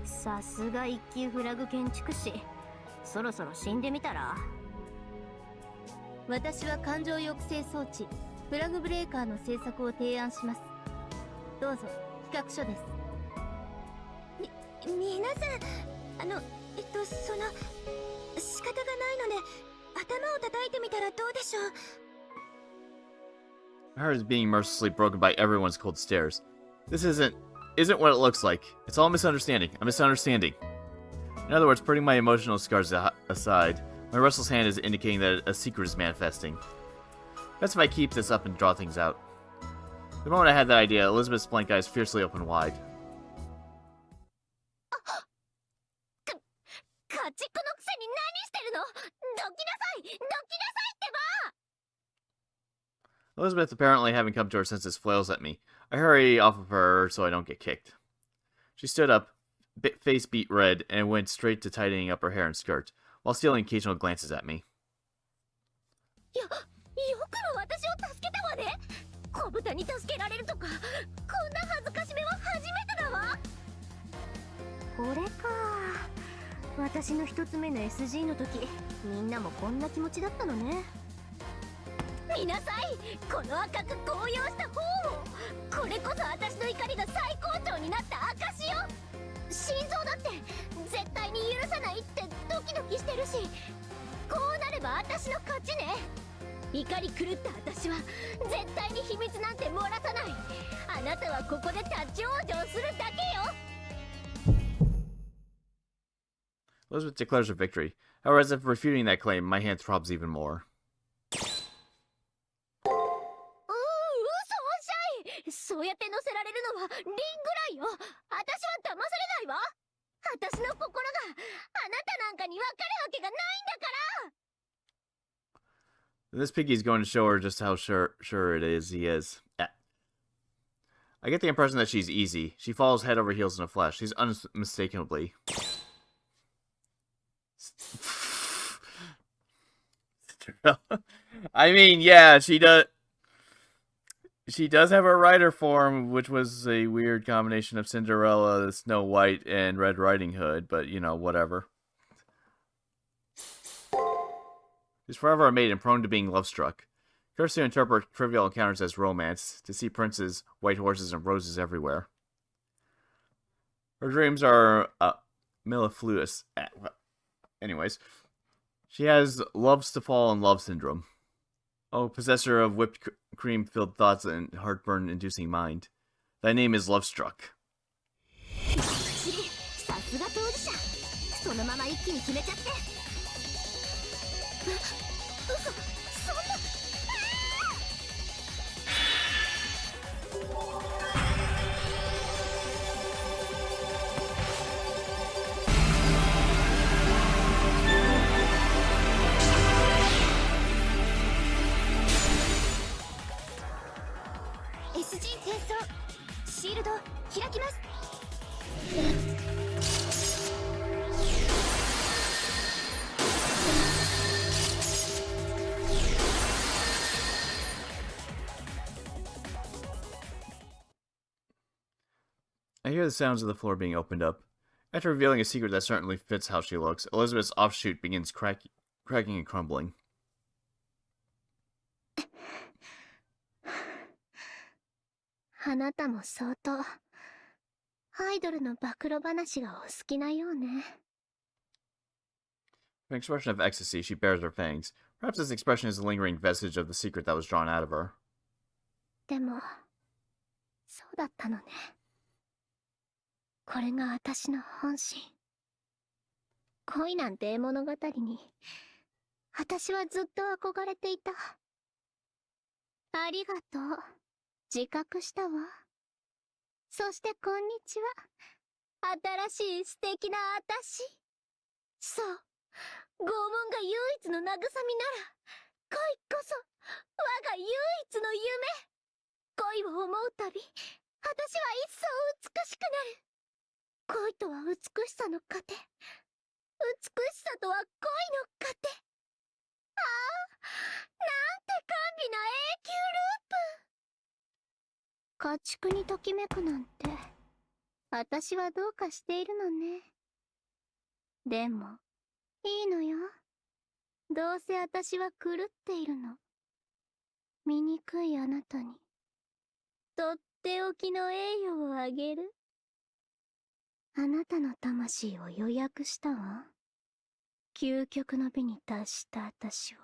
さすが一級フラグ建築士。そろそろ死んでみたら。私は感情抑制装置フラグブレーカーの製作を提案します。どうぞ企画書です。皆さん、その仕方がないので頭を叩いてみたらどうでしょう。 My heart is being mercilessly broken by everyone's cold stares. This isn't what it looks like. It's all a misunderstanding. A misunderstanding. In other words, putting my emotional scars aside, my restless hand is indicating that a secret is manifesting. Best if I keep this up and draw things out. The moment I had that idea, Elizabeth's blank eyes fiercely opened wide. 家畜のくせに何してるの。どきなさい、どきなさいってば。 Elizabeth apparently having come to her senses flails at me. I hurry off of her so I don't get kicked. She stood up, face beat red, and went straight to tidying up her hair and skirt, while stealing occasional glances at me. よくも私を助けたわね。小豚に助けられるとか、こんな恥ずかしめは初めてだわ。これか。私の一つ目の SG の時、みんなもこんな気持ちだったのね。見なさい、この赤く高揚した方を。これこそ私の怒りが最高潮になった証よ。心臓だって絶対に許さないってドキドキしてるし、こうなれば私の勝ちね。怒り狂った私は絶対に秘密なんて漏らさない。あなたはここで立ち往生するだけよ。 Elizabeth declares her victory. However, as if refuting that claim, my hand throbs even more. 嘘おっしゃい。そうやって乗せられるのはリンぐらいよ。私は騙されないわ。私の心があなたなんかに分かるわけがないんだから。 This piggy's going to show her just how sure it is he is. I get the impression that she's easy. She falls head over heels in a flash. She's unmistakably... I mean, yeah, she does. She does have her rider form, which was a weird combination of Cinderella, Snow White, and Red Riding Hood. But you know, whatever. She's forever a maiden, prone to being love-struck. Cursed to interpret trivial encounters as romance, to see princes, white horses, and roses everywhere. Her dreams are mellifluous. Anyways, she has loves to fall in love syndrome. Oh, possessor of whipped cream-filled thoughts and heartburn-inducing mind. Thy name is Lovestruck. さすが当事者。そのまま一気に決めちゃって。嘘、そんな。SG 転送。シールド開きます。 I hear the sounds of the floor being opened up. After revealing a secret that certainly fits how she looks, Elizabeth's offshoot begins cracking and crumbling. あなたも相当アイドルの暴露話がお好きなようね。 With an expression of ecstasy, she bares her fangs. Perhaps this expression is a lingering vestige of the secret that was drawn out of her. でもそうだったのね。これが私の本心。恋なんて絵物語に私はずっと憧れていた。ありがとう。自覚したわ。そしてこんにちは。新しい素敵な私。そう。拷問が唯一の慰みなら、恋こそ我が唯一の夢。恋を思うたび、私は一層美しくなる。恋とは美しさの糧。美しさとは恋の糧。ああ、なんて甘美な永久ループ。家畜にときめくなんて、私はどうかしているのね。でも、いいのよ。どうせ私は狂っているの。醜いあなたに、とっておきの栄誉をあげる。あなたの魂を予約したわ。究極の美に達した私を、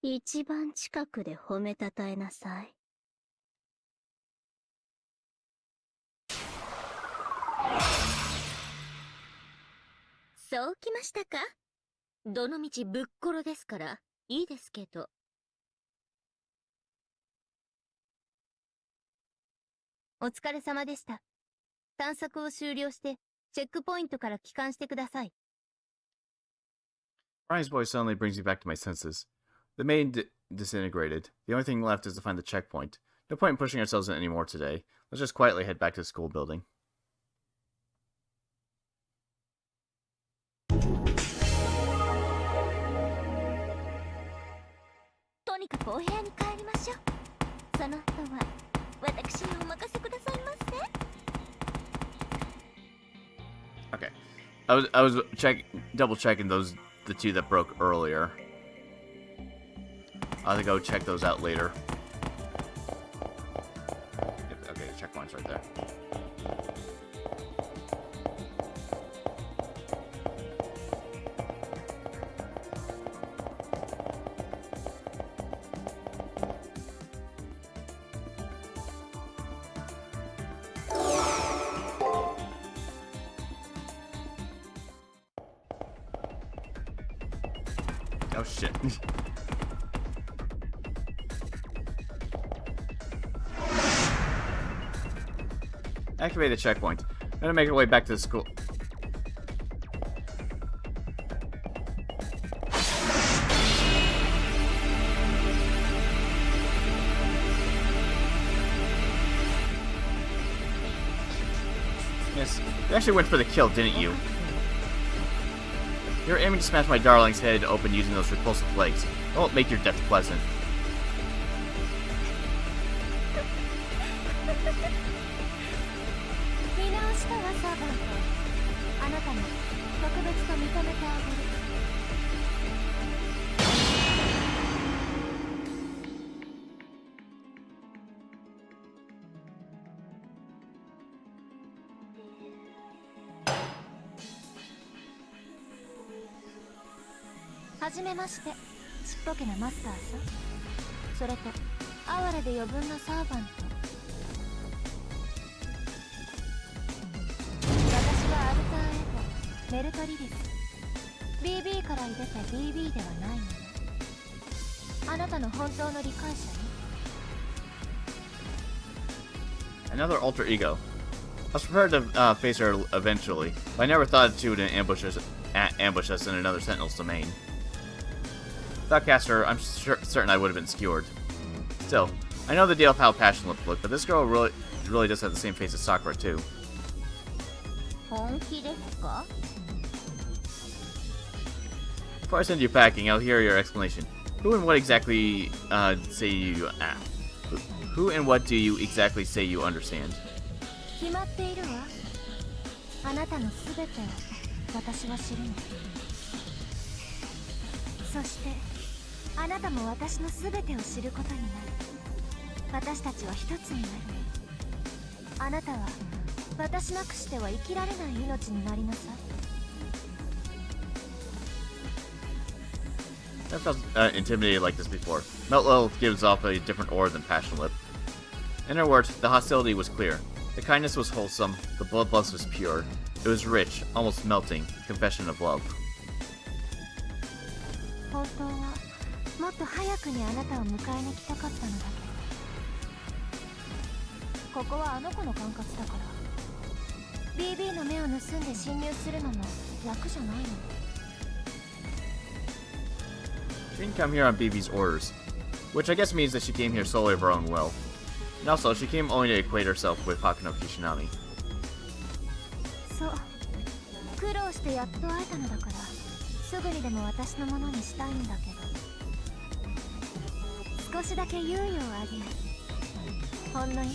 一番近くで褒めたたえなさい。そうきましたか。どのみちぶっころですから、いいですけど。お疲れ様でした。探索を終了して、チェックポイントから帰還してください。Ryan's voice suddenly brings me back to my senses. The main disintegrated. The only thing left is to find the checkpoint. No point in pushing ourselves in anymore today. Let's just quietly head back to the school building. とにかくお部屋に帰りましょう。その後は私にお任せくださいませ。Okay. I was double checking the two that broke earlier. I'll have to go check those out later. Yep, okay, the checkpoint's right there. Oh shit. Activate the checkpoint. I'm gonna make our way back to the school. Yes, you actually went for the kill, didn't you? You're aiming to smash my darling's head open using those repulsive legs. It won't make your death pleasant. 見直したわ、サーバント。あなたも特別と認めてあげる。はじめまして、ちっぽけなマスターさん。それと哀れで余分なサーバント。私はアルターエゴ、メルトリリス。BB から出て BB ではないもの。あなたの本当の理解者に。 Another alter ego. I was prepared to face her eventually, but I never thought she would ambush us in another Sentinel's domain. Without Caster, I'm certain I would have been skewered. Still, I know the deal of how Passion Lip looked, but this girl really does have the same face as Sakura too. 本気ですか? Before I send you packing, I'll hear your explanation. Who and what exactly Who and what do you exactly say you understand? 決まっているわ。あなたのすべてを私は知るの。そしてあなたも私のすべてを知ることになる。私たちは一つになる。あなたは私なくしては生きられない命になりなさい。I've felt intimidated like this before. Meltlil gives off a different aura than Passion Lip. In her words, the hostility was clear. The kindness was wholesome, the bloodlust was pure. It was rich, almost melting, confession of love. 本当はもっと早くにあなたを迎えに来たかったのだけど、ここはあの子の管轄だから BB の目を盗んで侵入するのも楽じゃないの。 She didn't come here on BB's orders, which I guess means that she came here solely of her own will. And also, she came only to equate herself with Hakuno Kishinami. そう、苦労してしてやっと会えたのだから、すぐにでも私のものにしたいんだけど、少しだけ猶予をあげる。ほんの1分、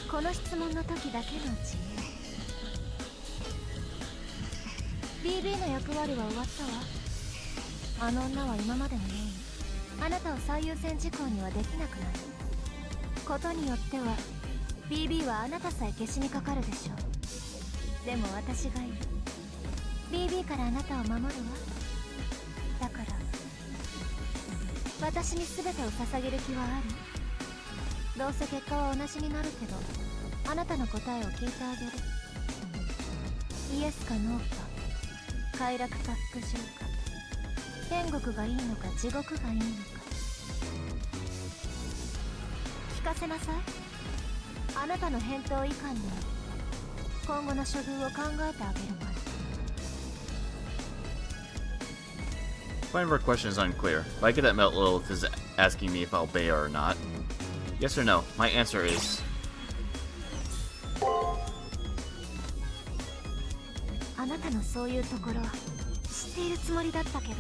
この質問の時だけのうちに。BB の役割は終わったわ。あの女は今までのようにあなたを最優先事項にはできなくなることによっては、 BB はあなたさえ消しにかかるでしょう。でも私がいる。 BB からあなたを守るわ。だから私に全てを捧げる気はある？どうせ結果は同じになるけど、あなたの答えを聞いてあげる。イエスかノーか、快楽か復讐か、天国がいいのか地獄がいいのか、聞かせなさい。あなたの返答以下に今後の処遇を考えてあげるから。Point of her question is unclear, but I get that Melt Lilith is asking me if I'll obey her or not. Yes or no? My answer is... あなたのそういうところ知っているつもりだったけど、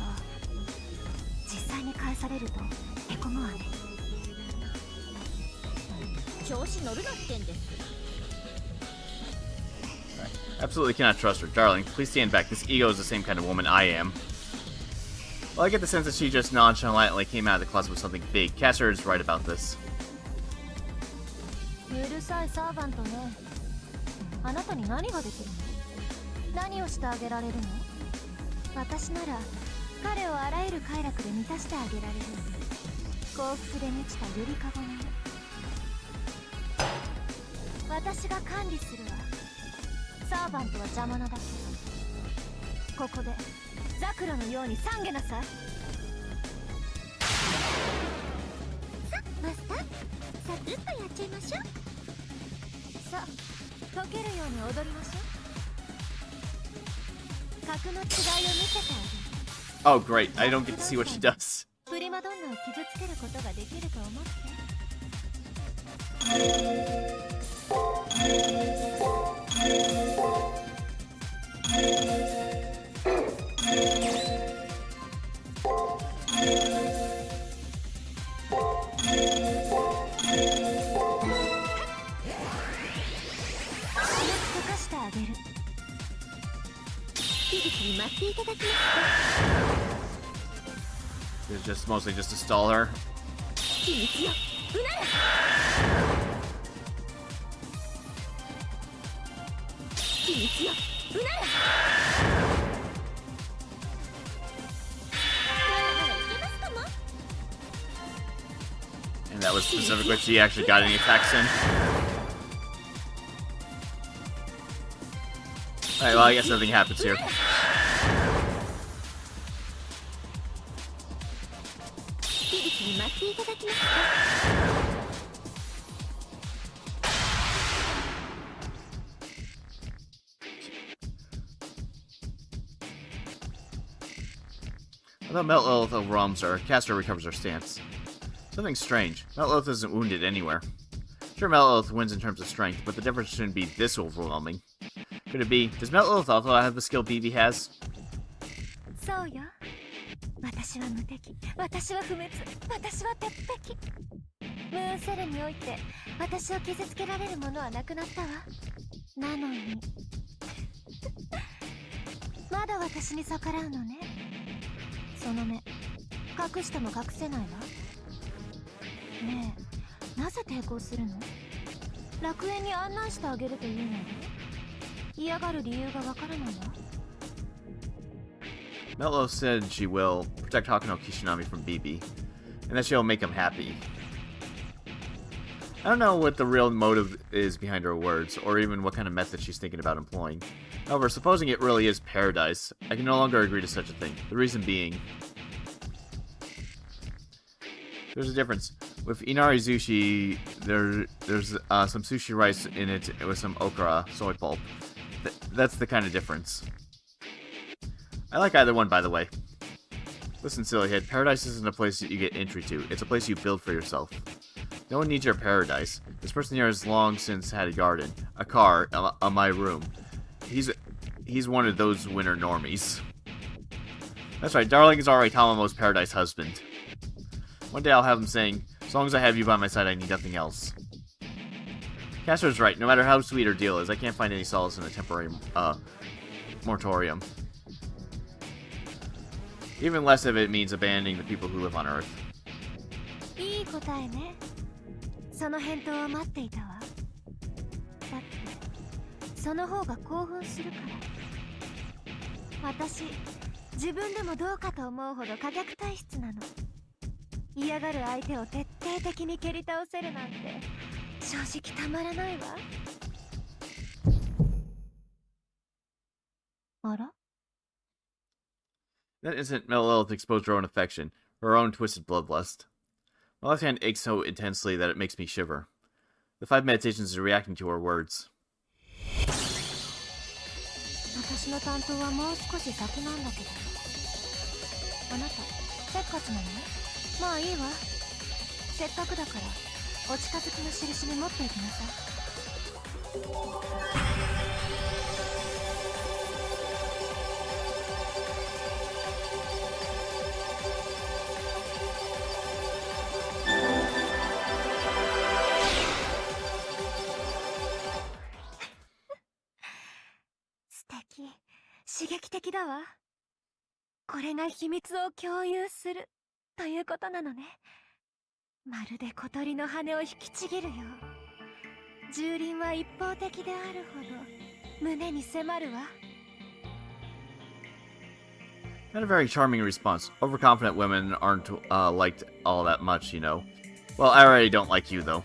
実際に返されるとへこむわね。調子乗るなってんです。 Absolutely cannot trust her. Darling, please stand back. This ego is the same kind of woman I am. Well, I get the sense that she just nonchalantly came out of the closet with something big. Caster is right about this. うるさいサーバントね。あなたに何ができるの？何をしてあげられるの？私なら彼をあらゆる快楽で満たしてあげられる。幸福で満ちたゆりかごにね。私が管理するわ。サーバントは邪魔なだけ。ここでザクロのように懺悔なさい。さ、マスター、サクッとやっちゃいましょう。さあ、溶けるように踊りましょう。格の違いを見せてあげる。 Oh, great. I don't get to see what she does. プリマドンナを傷つけることができると思って。溶かしてあげる。悲劇に待っていただきます。 It's just mostly just to stall her. 秘密よ、うなれ。秘密よ、うなれ。And that was specific what she actually got any attacks in. Alright, well, I guess nothing happens here. Although Melt Lilith overwhelms her, Caster recovers her stance. Something strange. Melt Lilith isn't wounded anywhere. Sure, Melt Lilith wins in terms of strength, but the difference shouldn't be this overwhelming. Could it be? Does Melt Lilith also have the skill BB has? そうよ。私は無敵。私は不滅。私は鉄壁。ムーンセルにおいて私を傷つけられるものはなくなったわ。なのにまだ私に逆らうのね。その目隠しても隠せないわ。ねえ、なぜ抵抗するの？楽園に案内してあげるというのよ。嫌がる理由がわからないわ。Mello said she will protect Hakuno Kishinami from BB, and that she'll make him happy. I don't know what the real motive is behind her words, or even what kind of method she's thinking about employing. However, supposing it really is paradise, I can no longer agree to such a thing. The reason being... There's a difference. With Inari Sushi, there's some sushi rice in it with some okra, soy pulp. That's the kind of difference. I like either one, by the way. Listen, sillyhead, paradise isn't a place that you get entry to. It's a place you build for yourself. No one needs your paradise. This person here has long since had a garden, a car, my room. he's one of those winter normies. That's right, Darling is already Tamamo's paradise husband. One day I'll have him saying, as long as I have you by my side, I need nothing else. Castro's right, no matter how sweet her deal is, I can't find any solace in a temporary, moratorium. Even less if it means abandoning the people who live on Earth. いい答えね。その返答を待っていたわ。だってその方が興奮するから。私、自分でもどうかと思うほど可逆体質なの。嫌がる相手を徹底的に蹴り倒せるなんて正直たまらないわ。あら？ That instant, Lilith exposed her own affection, her own twisted bloodlust. My left hand aches so intensely that it makes me shiver. The 5 meditations are reacting to her words. 私の担当はもう少し先なんだけど。あなた、せっかちなの？まあいいわ。せっかくだからお近づきの印に持っていきなさい。素敵、刺激的だわ。これが秘密を共有するということなのね。まるで小鳥の羽を引きちぎるよう。蹂躙は一方的であるほど胸に迫るわ。Not a very charming response. Overconfident women aren't liked all that much, you know. Well, I already don't like you, though.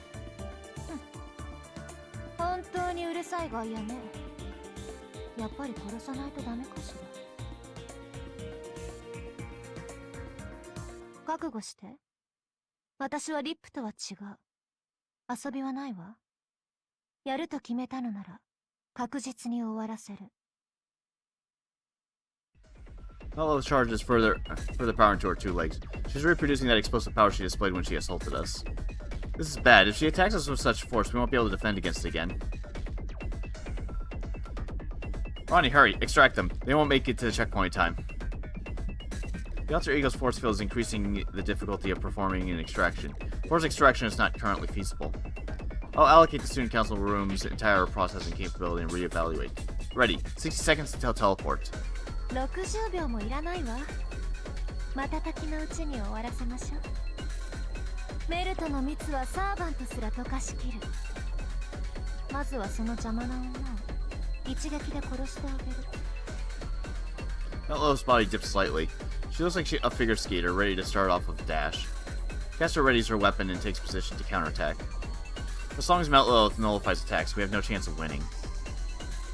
本当にうるさいが嫌ね。やっぱり殺さないとダメかしら。覚悟して。私はリップとは違う。遊びはないわ。やると決めたのなら確実に終わらせる。Lilith charges further power into her 2 legs. She's reproducing that explosive power she displayed when she assaulted us. This is bad. If she attacks us with such force, we won't be able to defend against it again. Ronnie, hurry! Extract them. They won't make it to the checkpoint time. The Alter Ego's force field is increasing the difficulty of performing an extraction. Force extraction is not currently feasible. I'll allocate the student council room's entire processing capability and reevaluate. Ready. 60 seconds until teleport. 60秒もいらないわ。瞬きのうちに終わらせましょう。メルトの蜜はサーバントすら溶かしきる。まずはその邪魔な女を一撃で殺してあげる。Lilith's body dips slightly. She looks like a figure skater, ready to start off with a dash. Castor readies her weapon and takes position to counterattack. As long as Mount Lilith nullifies attacks, we have no chance of winning.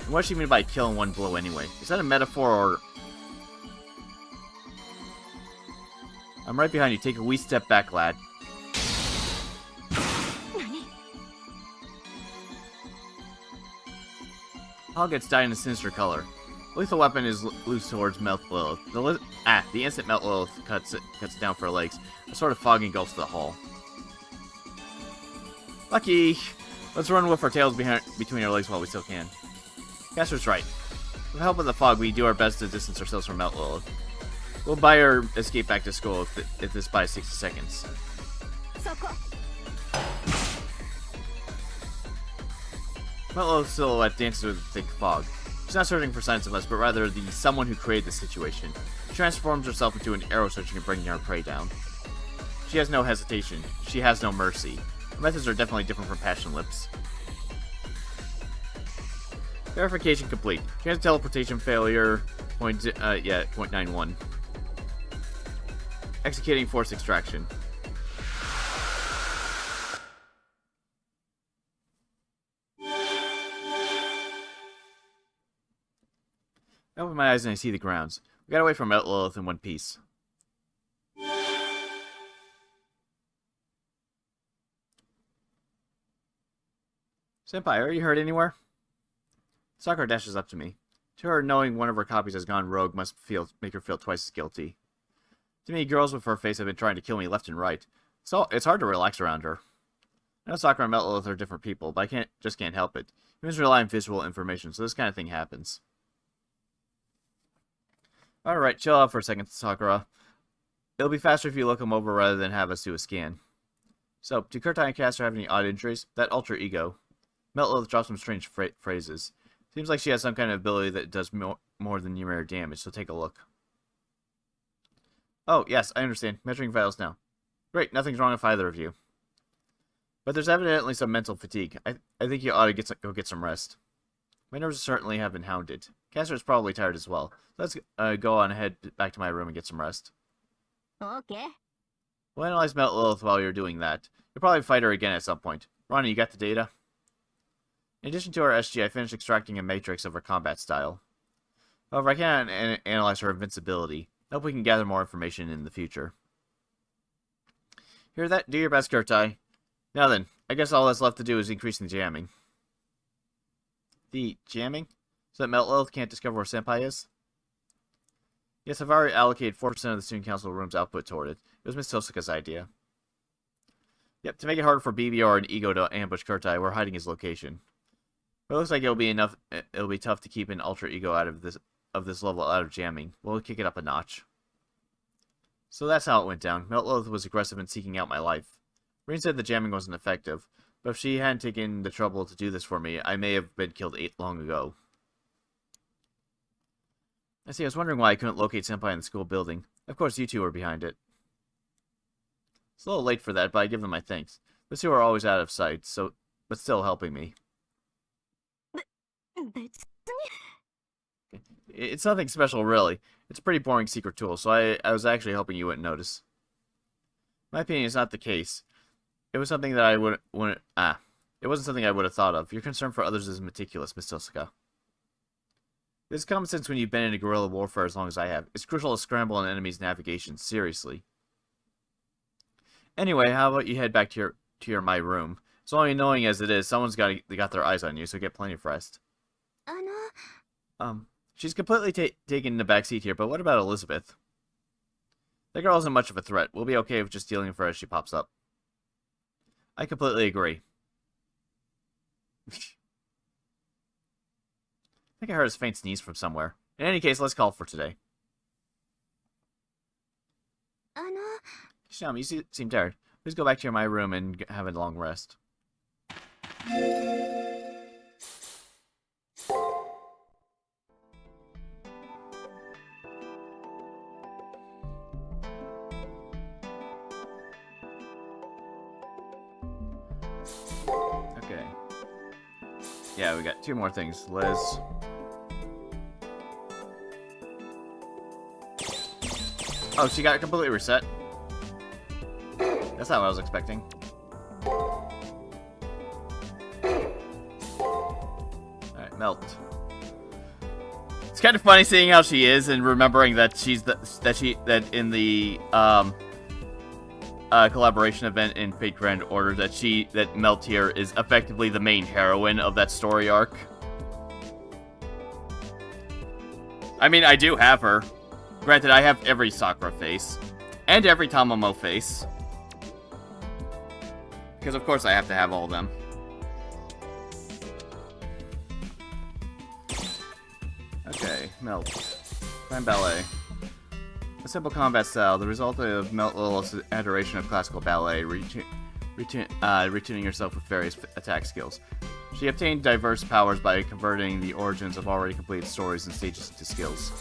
And what does she mean by kill in one blow anyway? Is that a metaphor or... I'm right behind you. Take a wee step back, lad. Hall gets dyed in a sinister color. Lethal weapon is loose towards Melt Lilith. The instant Melt Lilith cuts it down for her legs. A sort of fog engulfs the hall. Lucky! Let's run with our tails between our legs while we still can. Castor's right. With the help of the fog, we do our best to distance ourselves from Melt Lilith. We'll buy her escape back to school if this buys 60 seconds. Melt Lilith's silhouette dances with the thick fog. She's not searching for signs of us, but rather the someone who created the situation. She transforms herself into an arrow searching and bringing our prey down. She has no hesitation. She has no mercy. Her methods are definitely different from Passion Lips. Verification complete. Chance of teleportation failure, 0.91. Executing force extraction. I open my eyes and I see the grounds. We got away from Mount Lilith in one piece. Senpai, are you hurt anywhere? Sakura dashes up to me. To her, knowing one of her copies has gone rogue must make her feel twice as guilty. To me, girls with her face have been trying to kill me left and right. So it's hard to relax around her. I know Sakura and Mount Lilith are different people, but I just can't help it. Humans rely on visual information, so this kind of thing happens. Alright, chill out for a second, Sakura. It'll be faster if you look him over rather than have us do a scan. So, do Kurtai and Caster have any odd injuries? That alter ego. Meltlith drops some strange phrases. Seems like she has some kind of ability that does more than numeric damage, so take a look. Oh, yes, I understand. Measuring vitals now. Great, nothing's wrong with either of you. But there's evidently some mental fatigue. I think you ought to go get some rest. My nerves certainly have been hounded. Caster is probably tired as well. Let's go on ahead back to my room and get some rest. Okay. We'll analyze Meltlith while you're doing that. You'll probably fight her again at some point. Ronnie, you got the data? In addition to her SG, I finished extracting a matrix of her combat style. However, I can't analyze her invincibility. I hope we can gather more information in the future. Hear that? Do your best, Kurtai. Now then, I guess all that's left to do is increase the jamming. The jamming? So that Meltlith can't discover where Senpai is? Yes, I've already allocated 4% of the Student Council room's output toward it. It was Miss Tosaka's idea. Yep, to make it harder for BBR and Ego to ambush Kurtai, we're hiding his location. But it looks like it'll be tough to keep an alter ego out of this level out of jamming. We'll kick it up a notch. So that's how it went down. Meltlith was aggressive in seeking out my life. Rain said the jamming wasn't effective, but if she hadn't taken the trouble to do this for me, I may have been killed long ago. I see, I was wondering why I couldn't locate Senpai in the school building. Of course, you two were behind it. It's a little late for that, but I give them my thanks. Those two are always out of sight, but still helping me. It's nothing special, really. It's a pretty boring secret tool, so I was actually hoping you wouldn't notice. My opinion is not the case. It was something that it wasn't something I would have thought of. Your concern for others is meticulous, Miss Tosaka. This is common sense when you've been in guerrilla warfare as long as I have. It's crucial to scramble an enemy's navigation, seriously. Anyway, how about you head back to my room? So annoying as it is, someone's got their eyes on you, so get plenty of rest. She's completely taken the back seat here, but what about Elizabeth? That girl isn't much of a threat. We'll be okay with just dealing with her as she pops up. I completely agree. I think I heard a faint sneeze from somewhere. In any case, let's call for today. Sham, you seem tired. Please go back to my room and have a long rest. Okay. Yeah, we got 2 more things. Liz. Oh, she got completely reset? That's not what I was expecting. Alright, Melt. It's kind of funny seeing how she is and remembering that that in the collaboration event in Fate Grand Order that Melt here is effectively the main heroine of that story arc. I mean, I do have her. Granted, I have every Sakura face. And every Tamamo face. Because of course I have to have all of them. Okay, Melt. Prime Ballet. A simple combat style, the result of Meltlith's adoration of classical ballet, retuning herself with various attack skills. She obtained diverse powers by converting the origins of already completed stories and stages into skills.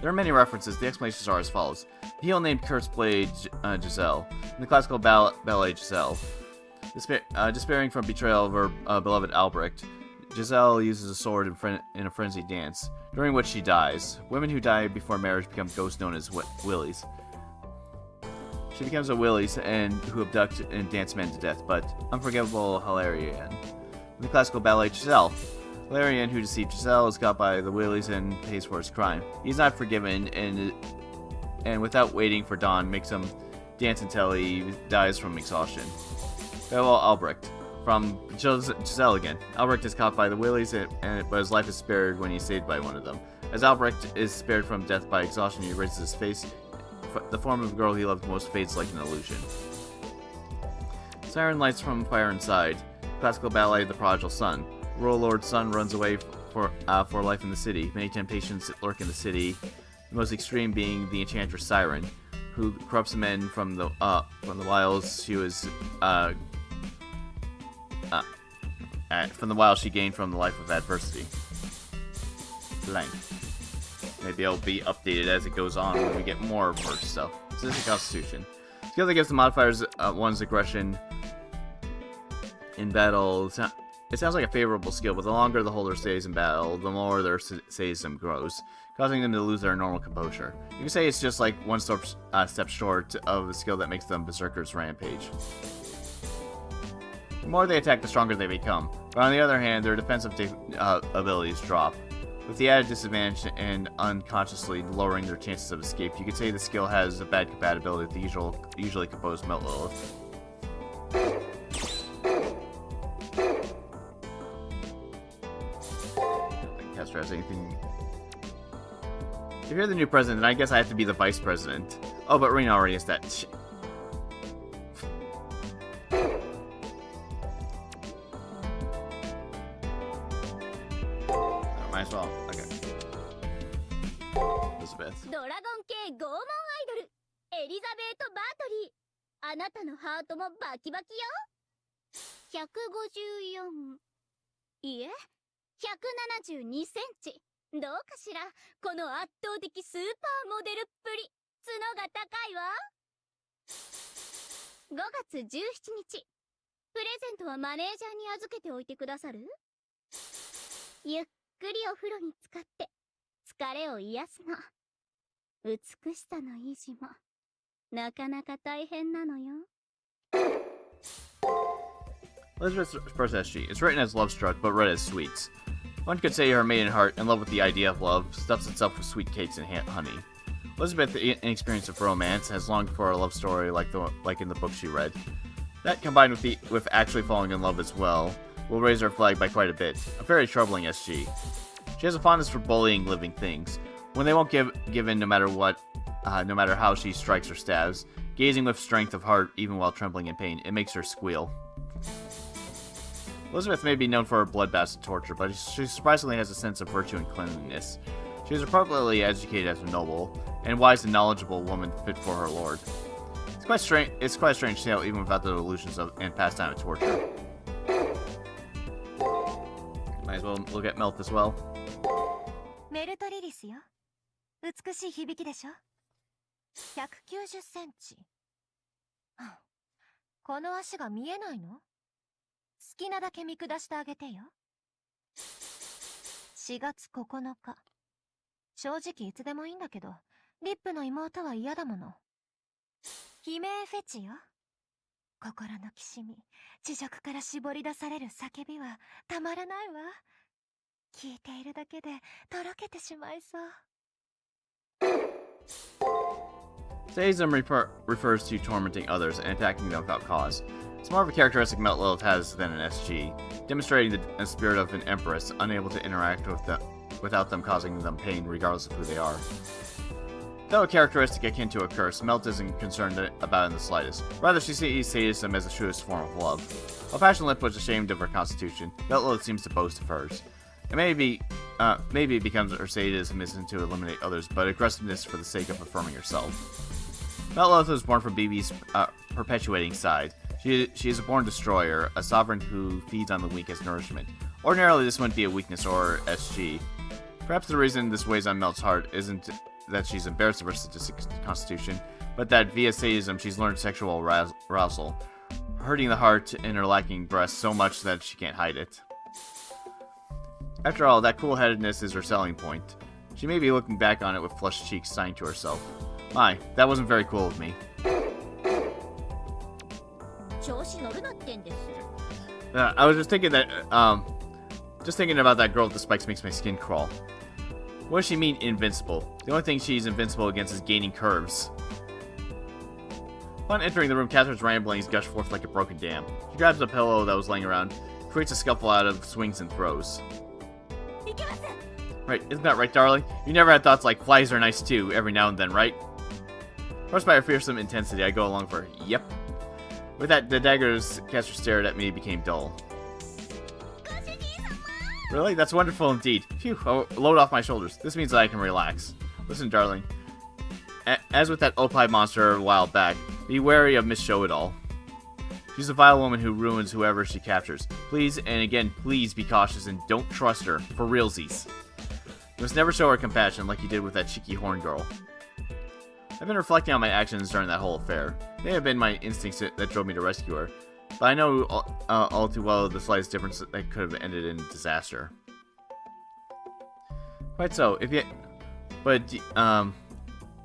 There are many references. The explanations are as follows. The heel named Cursed Blade Giselle, and the classical ballet Giselle. Despairing from betrayal of her beloved Albrecht, Giselle uses a sword in a frenzied dance, during which she dies. Women who die before marriage become ghosts known as willies. She becomes a willies and who abduct and dance men to death, but unforgivable Hilarion. In the classical ballet Giselle, Hilarion, who deceived Giselle, is caught by the willies and pays for his crime. He's not forgiven, and without waiting for dawn, makes him dance until he dies from exhaustion. Farewell, Albrecht. From Giselle again. Albrecht is caught by the willies, but his life is spared when he's saved by one of them. As Albrecht is spared from death by exhaustion, he raises his face. The form of the girl he loved most fades like an illusion. Siren lights from fire inside. Classical ballet The Prodigal Son. Royal Lord Sun runs away for life in the city. Many temptations lurk in the city, the most extreme being the Enchantress Siren, who corrupts men from the wiles she was from the wiles she gained from the life of adversity. Blank. Maybe it'll be updated as it goes on when we get more of her stuff. So this is Constitution. Skill that gives the modifiers one's aggression in battle. It sounds like a favorable skill, but the longer the holder stays in battle, the more their sadism grows, causing them to lose their normal composure. You can say it's just like one step short of the skill that makes them Berserkers Rampage. The more they attack, the stronger they become, but on the other hand, their defensive abilities drop. With the added disadvantage and unconsciously lowering their chances of escape, you could say the skill has a bad compatibility with the usually composed Melt Lilith. Caster has anything. If you're the new president, then I guess I have to be the vice president. Oh, but Rena already is that. Shit. Oh, might as well. Okay. Elizabeth. ドラゴン系拷問アイドルエリザベート・バートリー、あなたのハートもバキバキよ。154、いえ172センチ。どうかしら、この圧倒的スーパーモデルっぷり。角が高いわ。5月17日、プレゼントはマネージャーに預けておいてくださる？ゆっくりお風呂に浸かって疲れを癒すの。美しさの維持もなかなか大変なのよ。Elizabeth's first SG. It's written as Lovestruck, but read as Sweets. One could say her maiden heart, in love with the idea of love, stuffs itself with sweet cakes and honey. Elizabeth, inexperienced of romance, has longed for a love story like in the book she read. That, combined with actually falling in love as well, will raise her flag by quite a bit. A very troubling SG. She has a fondness for bullying living things. When they won't give in no matter what, no matter how she strikes or stabs, gazing with strength of heart even while trembling in pain, it makes her squeal. Elizabeth may be known for her bloodbaths and torture, but she surprisingly has a sense of virtue and cleanliness. She is appropriately educated as a noble, and wise and knowledgeable woman fit for her lord. It's quite a strange tale, even without the illusions and pastime of torture. Might as well look at Melt as well. メルトリリスよ。美しい響きでしょ。190センチ。この足が見えないの？好きなだけ見下してあげてよ。4月9日。正直いつでもいいんだけど、リップの妹は嫌だもの。悲鳴フェチよ。心のきしみ、地上から絞り出される叫びはたまらないわ。聞いているだけでとろけてしまいそう。Sadism refers to tormenting others and attacking them without cause. It's more of a characteristic Melt Lilith has than an SG, demonstrating the spirit of an empress, unable to interact with them without them causing them pain regardless of who they are. Though a characteristic akin to a curse, Melt isn't concerned about it in the slightest. Rather, she sees sadism as the truest form of love. While Passion Lip was ashamed of her constitution, Melt Lilith seems to boast of hers. And maybe it becomes her sadism isn't to eliminate others, but aggressiveness for the sake of affirming herself. Melt Lilith was born from BB's perpetuating side. She is a born destroyer, a sovereign who feeds on the weak as nourishment. Ordinarily, this wouldn't be a weakness or SG. Perhaps the reason this weighs on Melt's heart isn't that she's embarrassed of her sadistic constitution, but that via sadism she's learned sexual arousal, hurting the heart in her lacking breast so much that she can't hide it. After all, that cool-headedness is her selling point. She may be looking back on it with flushed cheeks, sighing to herself. My, that wasn't very cool of me. I was just thinking that, just thinking about that girl with the spikes makes my skin crawl. What does she mean, invincible? The only thing she's invincible against is gaining curves. Upon entering the room, Catherine's ramblings gush forth like a broken dam. She grabs a pillow that was laying around, creates a scuffle out of swings and throws. Right, isn't that right, darling? You never had thoughts like flies are nice too, every now and then, right? Forced by her fearsome intensity, I go along for yep. With that, the daggers Caster stared at me became dull. Really? That's wonderful indeed. Phew, I'll load off my shoulders. This means that I can relax. Listen, darling. As with that Opie monster a while back, be wary of Miss Show-It-All. She's a vile woman who ruins whoever she captures. Please, and again, please be cautious and don't trust her, for realsies. You must never show her compassion like you did with that cheeky horn girl. I've been reflecting on my actions during that whole affair. It may have been my instincts that drove me to rescue her, but I know all too well the slightest difference that could have ended in disaster. Quite so.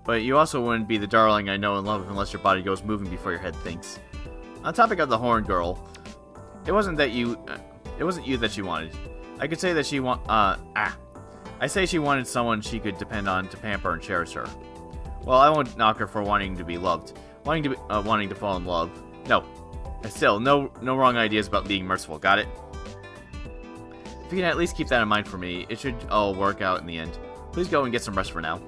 But you also wouldn't be the darling I know and love unless your body goes moving before your head thinks. On topic of the horn girl, it wasn't you that she wanted. I could say that I say she wanted someone she could depend on to pamper and cherish her. Well, I won't knock her for wanting to be loved, wanting to fall in love. No, still, no wrong ideas about being merciful. Got it? If you can at least keep that in mind for me, it should all work out in the end. Please go and get some rest for now.